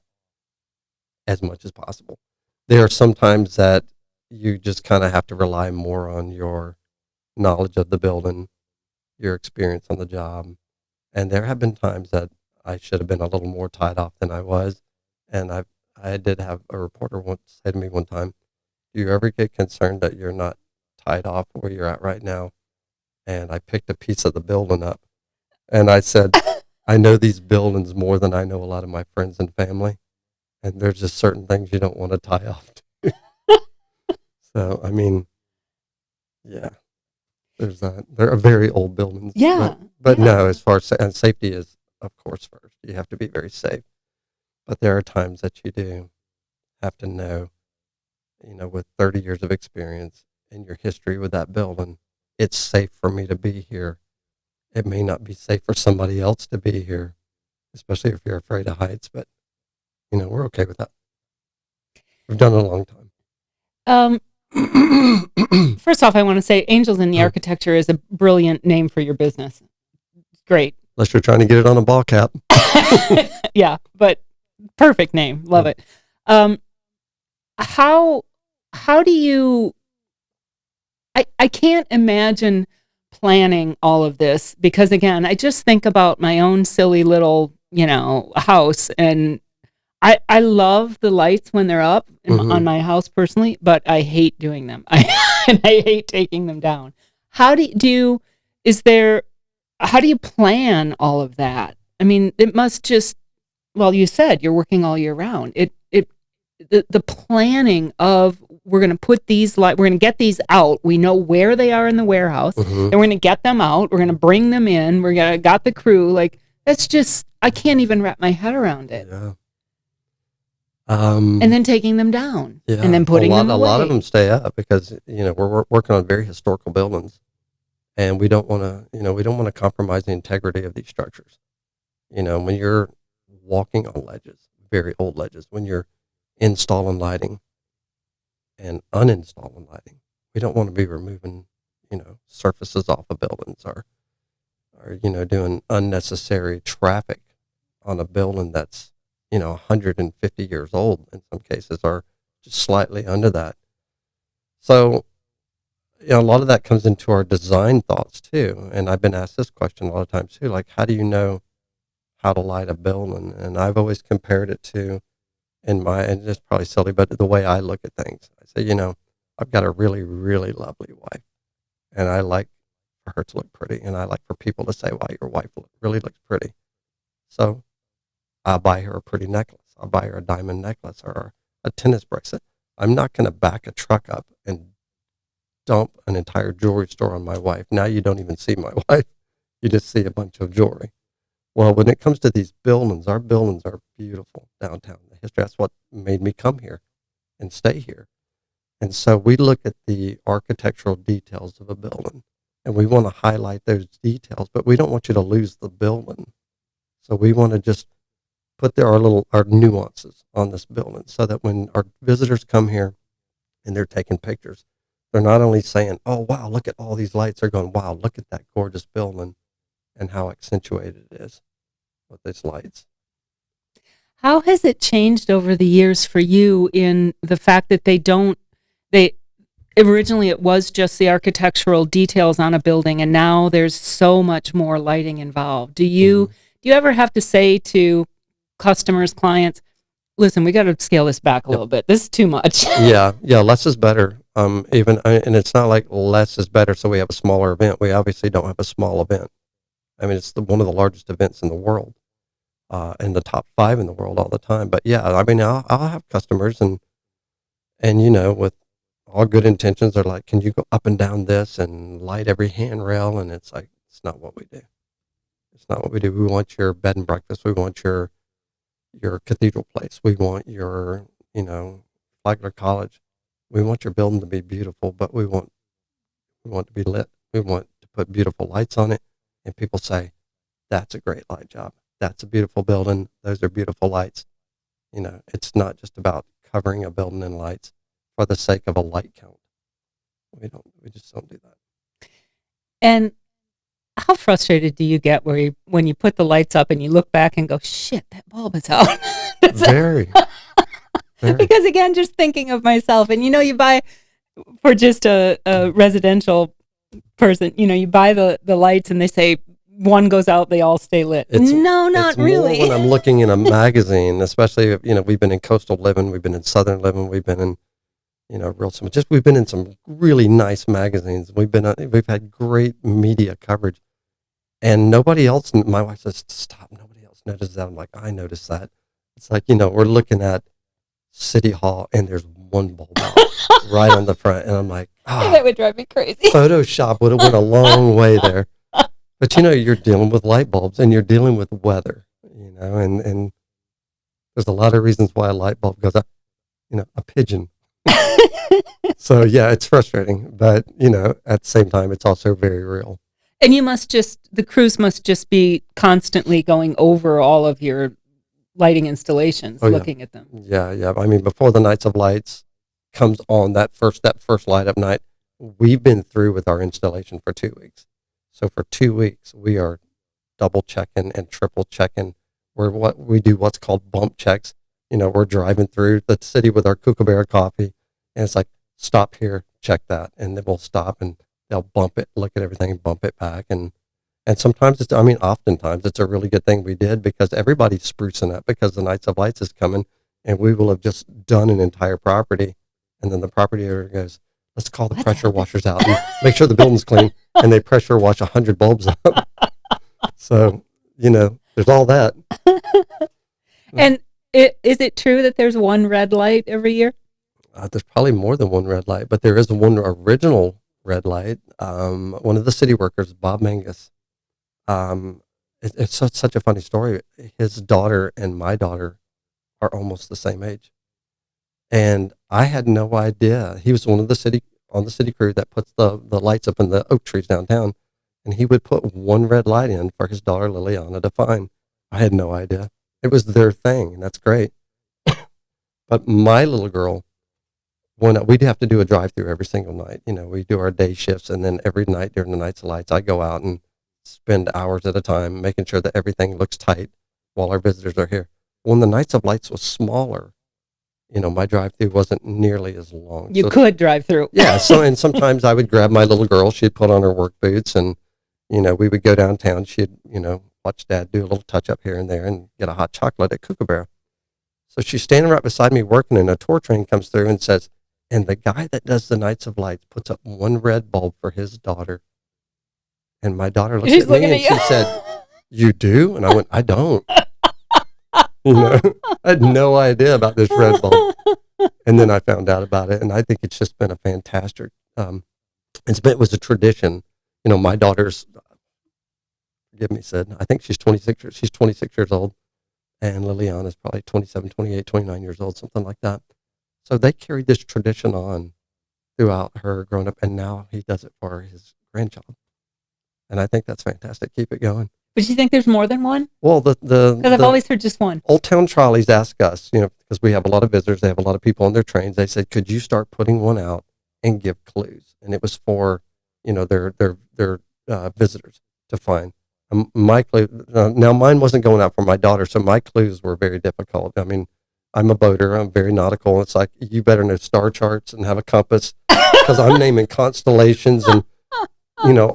as much as possible. There are some times that you just kind of have to rely more on your knowledge of the building, your experience on the job. And there have been times that I should have been a little more tied off than I was. And I did have a reporter once say to me one time, "Do you ever get concerned that you're not tied off where you're at right now?" And I picked a piece of the building up. And I said, "I know these buildings more than I know a lot of my friends and family. and there's just certain things you don't want to tie off to. So, I mean, yeah, there's that. There are very old buildings. Yeah. But yeah. no, as far as and safety is, of course, first. You have to be very safe. But there are times that you do have to know, with 30 years of experience and your history with that building, it's safe for me to be here. It may not be safe for somebody else to be here, especially if you're afraid of heights, but, we're okay with that. We've done it a long time. First off, I want to say Angels in the Architecture is a brilliant name for your business. Great. Unless you're trying to get it on a ball cap. Yeah, but perfect name. Love it. How do you, I can't imagine planning all of this because, again, I just think about my own silly little, house, and I love the lights when they're up on my house personally, but I hate doing them. And I hate taking them down. How do you plan all of that? I mean, it must just, well, you said you're working all year round. The planning of, we're going to put we're going to get these out. We know where they are in the warehouse. Then we're going to get them out. We're going to bring them in. Got the crew. Like, that's just, I can't even wrap my head around it. Yeah. And then taking them down, yeah, and then putting them away. A lot of them stay up because we're working on very historical buildings, and we don't want to compromise the integrity of these structures. When you're walking on ledges, very old ledges, when you're installing lighting and uninstalling lighting, we don't want to be removing surfaces off of buildings or doing unnecessary traffic on a building that's 150 years old in some cases, or just slightly under that. So, a lot of that comes into our design thoughts too. And I've been asked this question a lot of times too, like, how do you know how to light a building? And I've always compared it to, and it's probably silly, but the way I look at things, I say, I've got a really, really lovely wife, and I like for her to look pretty, and I like for people to say, wow, your wife really looks pretty. So I'll buy her a pretty necklace. I'll buy her a diamond necklace or a tennis bracelet. I'm not going to back a truck up and dump an entire jewelry store on my wife. Now you don't even see my wife. You just see a bunch of jewelry. Well, when it comes to these buildings, our buildings are beautiful downtown. The history, that's what made me come here and stay here. And so we look at the architectural details of a building, and we want to highlight those details, but we don't want you to lose the building. So we want to just put our nuances on this building so that when our visitors come here and they're taking pictures, they're not only saying, oh, wow, look at all these lights. They're going, wow, look at that gorgeous building and how accentuated it is with these lights. How has it changed over the years for you in the fact that originally it was just the architectural details on a building, and now there's so much more lighting involved? Do you ever have to say to customers, clients, listen, we got to scale this back a little bit. This is too much. Yeah, less is better. And it's not like less is better, so we have a smaller event. We obviously don't have a small event. I mean, it's one of the largest events in the world, in the top 5 in the world all the time. But yeah, I mean, I'll have customers and with all good intentions, they're like, can you go up and down this and light every handrail? And it's like, it's not what we do. It's not what we do. We want your bed and breakfast. We want your cathedral place. We want your, Flagler College. We want your building to be beautiful, but we want to be lit. We want to put beautiful lights on it. And people say, that's a great light job. That's a beautiful building. Those are beautiful lights. It's not just about covering a building in lights for the sake of a light count. We just don't do that. And how frustrated do you get when you put the lights up and you look back and go, shit, that bulb is out? Very. Because again, just thinking of myself, and you buy for just a residential person, you buy the lights and they say one goes out, they all stay lit. Not really. More when I'm looking in a magazine, especially if, we've been in coastal living, we've been in southern living, we've been in, we've been in some really nice magazines. We've had great media coverage, and nobody else, my wife says, stop, nobody else notices that. I'm like, I noticed that. It's like, we're looking at City Hall and there's one bulb out right on the front. And I'm like, That would drive me crazy. Photoshop would have went a long way there. But, you're dealing with light bulbs and you're dealing with weather, and there's a lot of reasons why a light bulb goes out, a pigeon. So, yeah, it's frustrating. But, at the same time, it's also very real. And the crews must just be constantly going over all of your lighting installations, looking at them. Yeah. I mean, before the Nights of Lights comes on, that first light up night, we've been through with our installation for 2 weeks. So for 2 weeks, we are double checking and triple checking. We do what's called bump checks. We're driving through the city with our Kookaburra coffee, and it's like, stop here, check that, and then we'll stop and they'll bump it, look at everything, bump it back, and sometimes oftentimes it's a really good thing we did, because everybody's sprucing up because the Nights of Lights is coming, and we will have just done an entire property, and then the property owner goes, let's call the pressure washers out and make sure the building's clean, and they pressure wash 100 bulbs up. So, there's all that. And is it true that there's one red light every year? There's probably more than one red light, but there is one original red light. One of the city workers, Bob Mangus, it's such a funny story. His daughter and my daughter are almost the same age. And I had no idea. He was on the city crew that puts the lights up in the oak trees downtown. And he would put one red light in for his daughter Liliana to find. I had no idea. It was their thing, and that's great. But my little girl, we'd have to do a drive-through every single night. We do our day shifts, and then every night during the Nights of Lights, I go out and spend hours at a time making sure that everything looks tight while our visitors are here. When the Nights of Lights was smaller, my drive-through wasn't nearly as long. You could drive through. Yeah. And sometimes I would grab my little girl. She'd put on her work boots, and we would go downtown. She'd watch Dad do a little touch up here and there, and get a hot chocolate at Kookaburra. So she's standing right beside me working, and a tour train comes through and says, and the guy that does the Nights of Lights puts up one red bulb for his daughter. And my daughter looked at me and she said, you do? And I went, I don't. I had no idea about this red bulb. And then I found out about it. And I think it's just been a fantastic, it was a tradition. My daughter's, forgive me, Sid, I think she's 26 years old. And Liliana's probably 27, 28, 29 years old, something like that. So they carried this tradition on throughout her growing up, and now he does it for his grandchild. And I think that's fantastic. Keep it going. But you think there's more than one? Well, because I've always heard just one. Old Town Trolleys ask us, because we have a lot of visitors, they have a lot of people on their trains. They said, could you start putting one out and give clues? And it was for, their visitors to find. My clue, now mine wasn't going out for my daughter, so my clues were very difficult. I mean, I'm a boater. I'm very nautical. It's like, you better know star charts and have a compass, because I'm naming constellations and,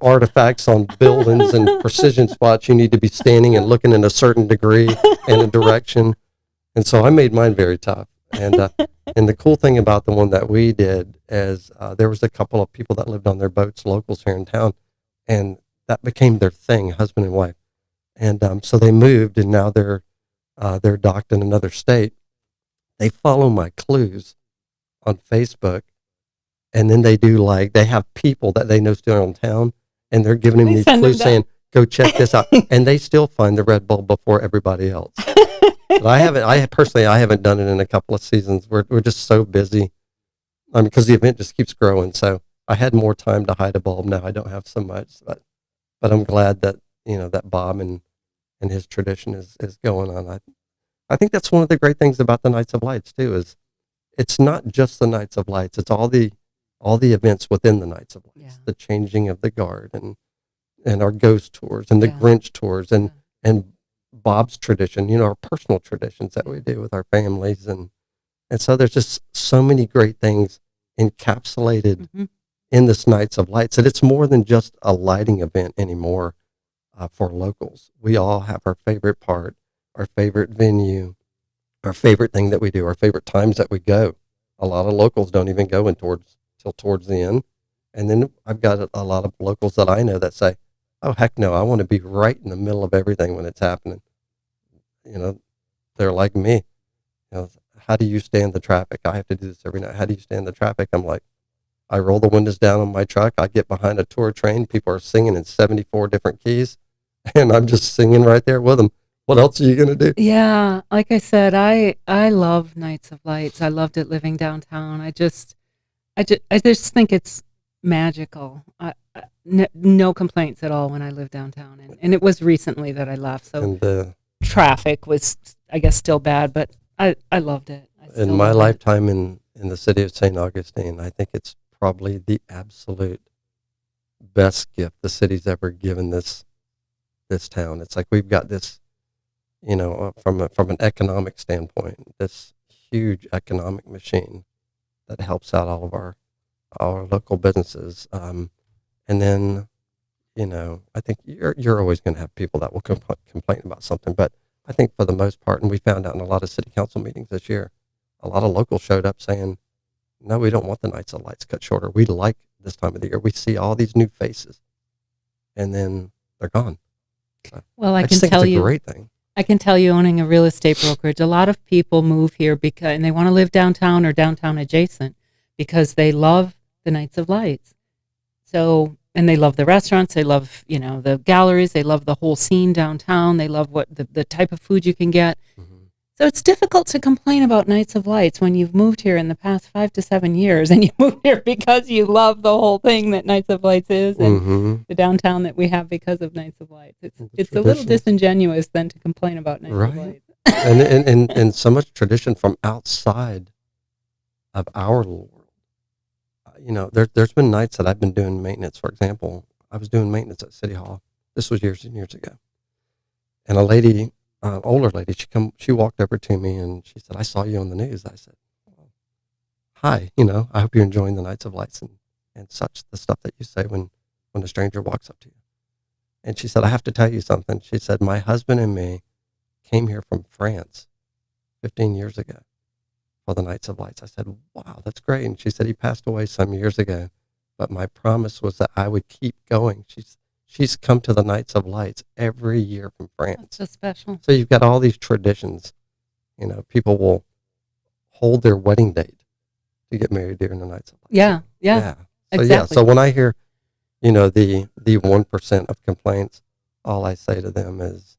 artifacts on buildings and precision spots. You need to be standing and looking in a certain degree and a direction. And so I made mine very tough. And the cool thing about the one that we did is there was a couple of people that lived on their boats, locals here in town, and that became their thing, husband and wife. And so they moved, and now they're docked in another state. They follow my clues on Facebook, and then they have people that they know still in town, and they're giving them these clues saying, go check this out. And they still find the red bulb before everybody else. But I haven't done it in a couple of seasons. We're just so busy. Because the event just keeps growing. So I had more time to hide a bulb. Now I don't have so much, but I'm glad that, that Bob and his tradition is going on. I think that's one of the great things about the Nights of Lights too, is it's not just the Nights of Lights. It's all the events within the Nights of Lights, the changing of the guard and our ghost tours and the Grinch tours and Bob's tradition, our personal traditions that we do with our families. And so there's just so many great things encapsulated in this Nights of Lights, that it's more than just a lighting event anymore for locals. We all have our favorite part, our favorite venue, our favorite thing that we do, our favorite times that we go. A lot of locals don't even go till towards the end. And then I've got a lot of locals that I know that say, oh, heck no, I want to be right in the middle of everything when it's happening. They're like me. know, how do you stand the traffic? I have to do this every night. How do you stand the traffic? I'm like, I roll the windows down on my truck. I get behind a tour train. People are singing in 74 different keys, and I'm just singing right there with them. What else are you going to do? Yeah, like I said, I love Nights of Lights. I loved it living downtown. I just think it's magical. No complaints at all when I lived downtown, and it was recently that I left, so And traffic was, I guess, still bad, but I loved it. I in still my love it. lifetime in the city of St. Augustine, I think it's probably the absolute best gift the city's ever given this town. It's like we've got this, from an economic standpoint, this huge economic machine that helps out all of our local businesses. And then, I think you're always going to have people that will complain about something, but I think for the most part, and we found out in a lot of city council meetings this year, a lot of locals showed up saying, no, we don't want the Nights of Lights cut shorter. We like this time of the year. We see all these new faces, and then they're gone. So Well, I just can think tell it's a you, great thing. I can tell you, owning a real estate brokerage, a lot of people move here and they want to live downtown or downtown adjacent because they love the Nights of Lights. So, and they love the restaurants, they love, the galleries, they love the whole scene downtown, they love what the type of food you can get. Mm-hmm. So it's difficult to complain about Nights of Lights when you've moved here in the past 5 to 7 years and you moved here because you love the whole thing that Nights of Lights is and Mm-hmm. the downtown that we have because of Nights of Lights. It's The a little traditions. disingenuous then to complain about Nights of Right. Lights. and so much tradition from outside of our little world. There's been nights that I've been doing maintenance. For example, I was doing maintenance at City Hall. This was years and years ago. And a lady, older lady, she walked over to me and she said, I saw you on the news. I said, hi, I hope you're enjoying the Nights of Lights and such, the stuff that you say when a stranger walks up to you. And she said, I have to tell you something. She said, my husband and me came here from France 15 years ago for the Nights of Lights. I said, wow, that's great. And she said, he passed away some years ago, but my promise was that I would keep going. She's come to the Nights of Lights every year from France. That's so special. So you've got all these traditions. People will hold their wedding date to get married during the Nights of Lights. Yeah, So exactly. So when I hear, the 1% of complaints, all I say to them is,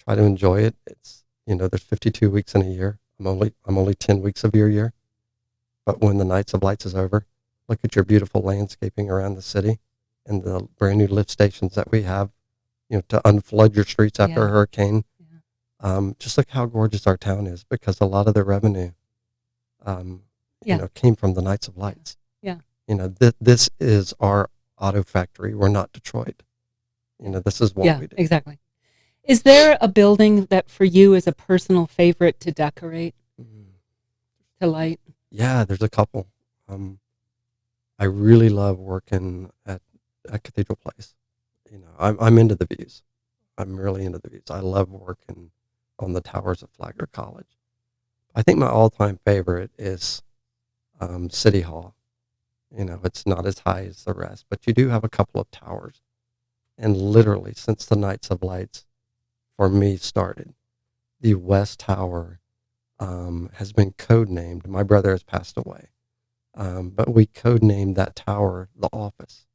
try to enjoy it. It's, there's 52 weeks in a year. I'm only 10 weeks of your year. But when the Nights of Lights is over, look at your beautiful landscaping around the city and the brand new lift stations that we have, to unflood your streets after a hurricane. Yeah. Just look how gorgeous our town is because a lot of the revenue, came from the Nights of Lights. Yeah. This is our auto factory. We're not Detroit. This is what we do. Exactly. Is there a building that for you is a personal favorite to decorate, to light? Yeah, there's a couple. I really love working at Cathedral Place. I'm into the views. I'm really into the views. I love working on the towers of Flagler College. I think my all-time favorite is City Hall. It's not as high as the rest, but you do have a couple of towers. And literally, since the Nights of Lights, for me, started, the West Tower has been codenamed. My brother has passed away, but we codenamed that tower the Office.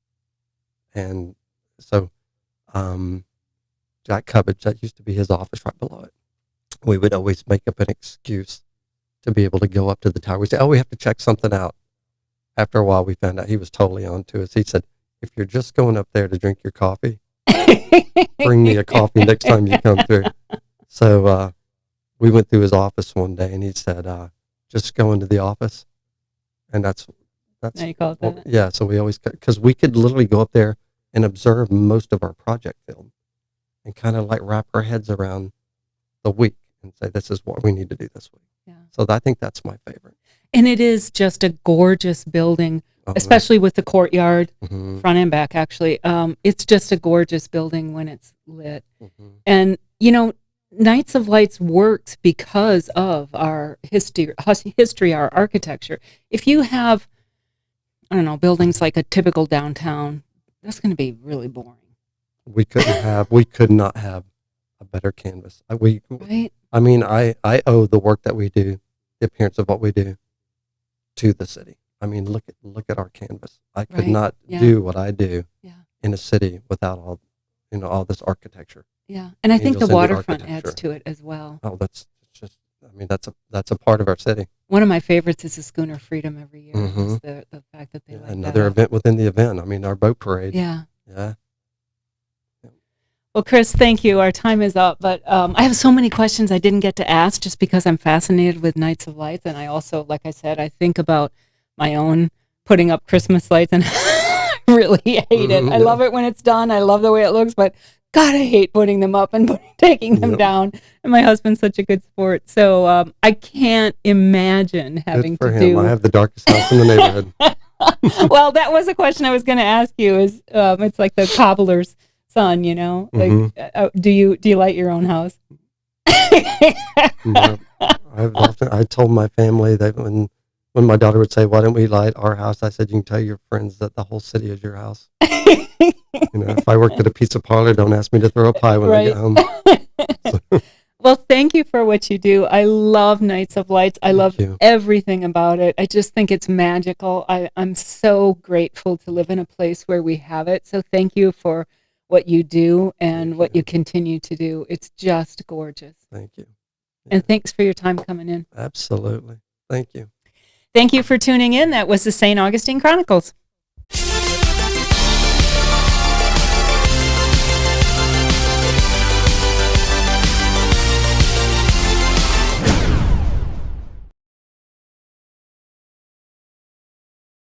And so Jack Cubbage, that used to be his office right below it. We would always make up an excuse to be able to go up to the tower. We say, oh, we have to check something out. After a while, we found out he was totally on to us. He said, if you're just going up there to drink your coffee, bring me a coffee next time you come through. So we went through his office one day, and he said, just go into the office. And that's Now you call it that? yeah, so we always, because we could literally go up there and observe most of our project film and kind of like wrap our heads around the week and say, this is what we need to do this week. Yeah. So I think that's my favorite. And it is just a gorgeous building, especially with the courtyard, front and back, actually. It's just a gorgeous building when it's lit. And, Nights of Lights works because of our history, our architecture. If you have, I don't know, buildings like a typical downtown, that's going to be really boring. We could not have a better canvas. Right. I mean, I owe the work that we do, the appearance of what we do, to the city. I mean, look at our canvas. I could Right. not Yeah. do what I do Yeah. in a city without all this architecture. Yeah. And I think the Angels in the waterfront architecture. adds to it as well. Oh, that's just. I mean, that's a part of our city. One of my favorites is the Schooner Freedom every year. Mhm. Just the fact that they Yeah, light that another up. event within the event. I mean, our boat parade. Yeah. Yeah. Well, Chris, thank you. Our time is up, but I have so many questions I didn't get to ask just because I'm fascinated with Nights of Lights. And I also, like I said, I think about my own putting up Christmas lights and I really hate it. I love it when it's done. I love the way it looks, but God, I hate putting them up and taking them down. And my husband's such a good sport. So I can't imagine having Good for to him. do. I have the darkest house in the neighborhood. Well, that was a question I was going to ask you is it's like the cobbler's son, you know, like, do you light your own house? No, I told my family that when my daughter would say, "Why don't we light our house?" I said, "You can tell your friends that the whole city is your house." If I worked at a pizza parlor, don't ask me to throw a pie when I get home. Well, thank you for what you do. I love Nights of Lights. I love everything about it. I just think it's magical. I'm so grateful to live in a place where we have it. So thank you for what you do and what you continue to do. It's just gorgeous. Thank you. Yeah. And thanks for your time coming in. Absolutely. Thank you. Thank you for tuning in. That was the St. Augustine Chronicles.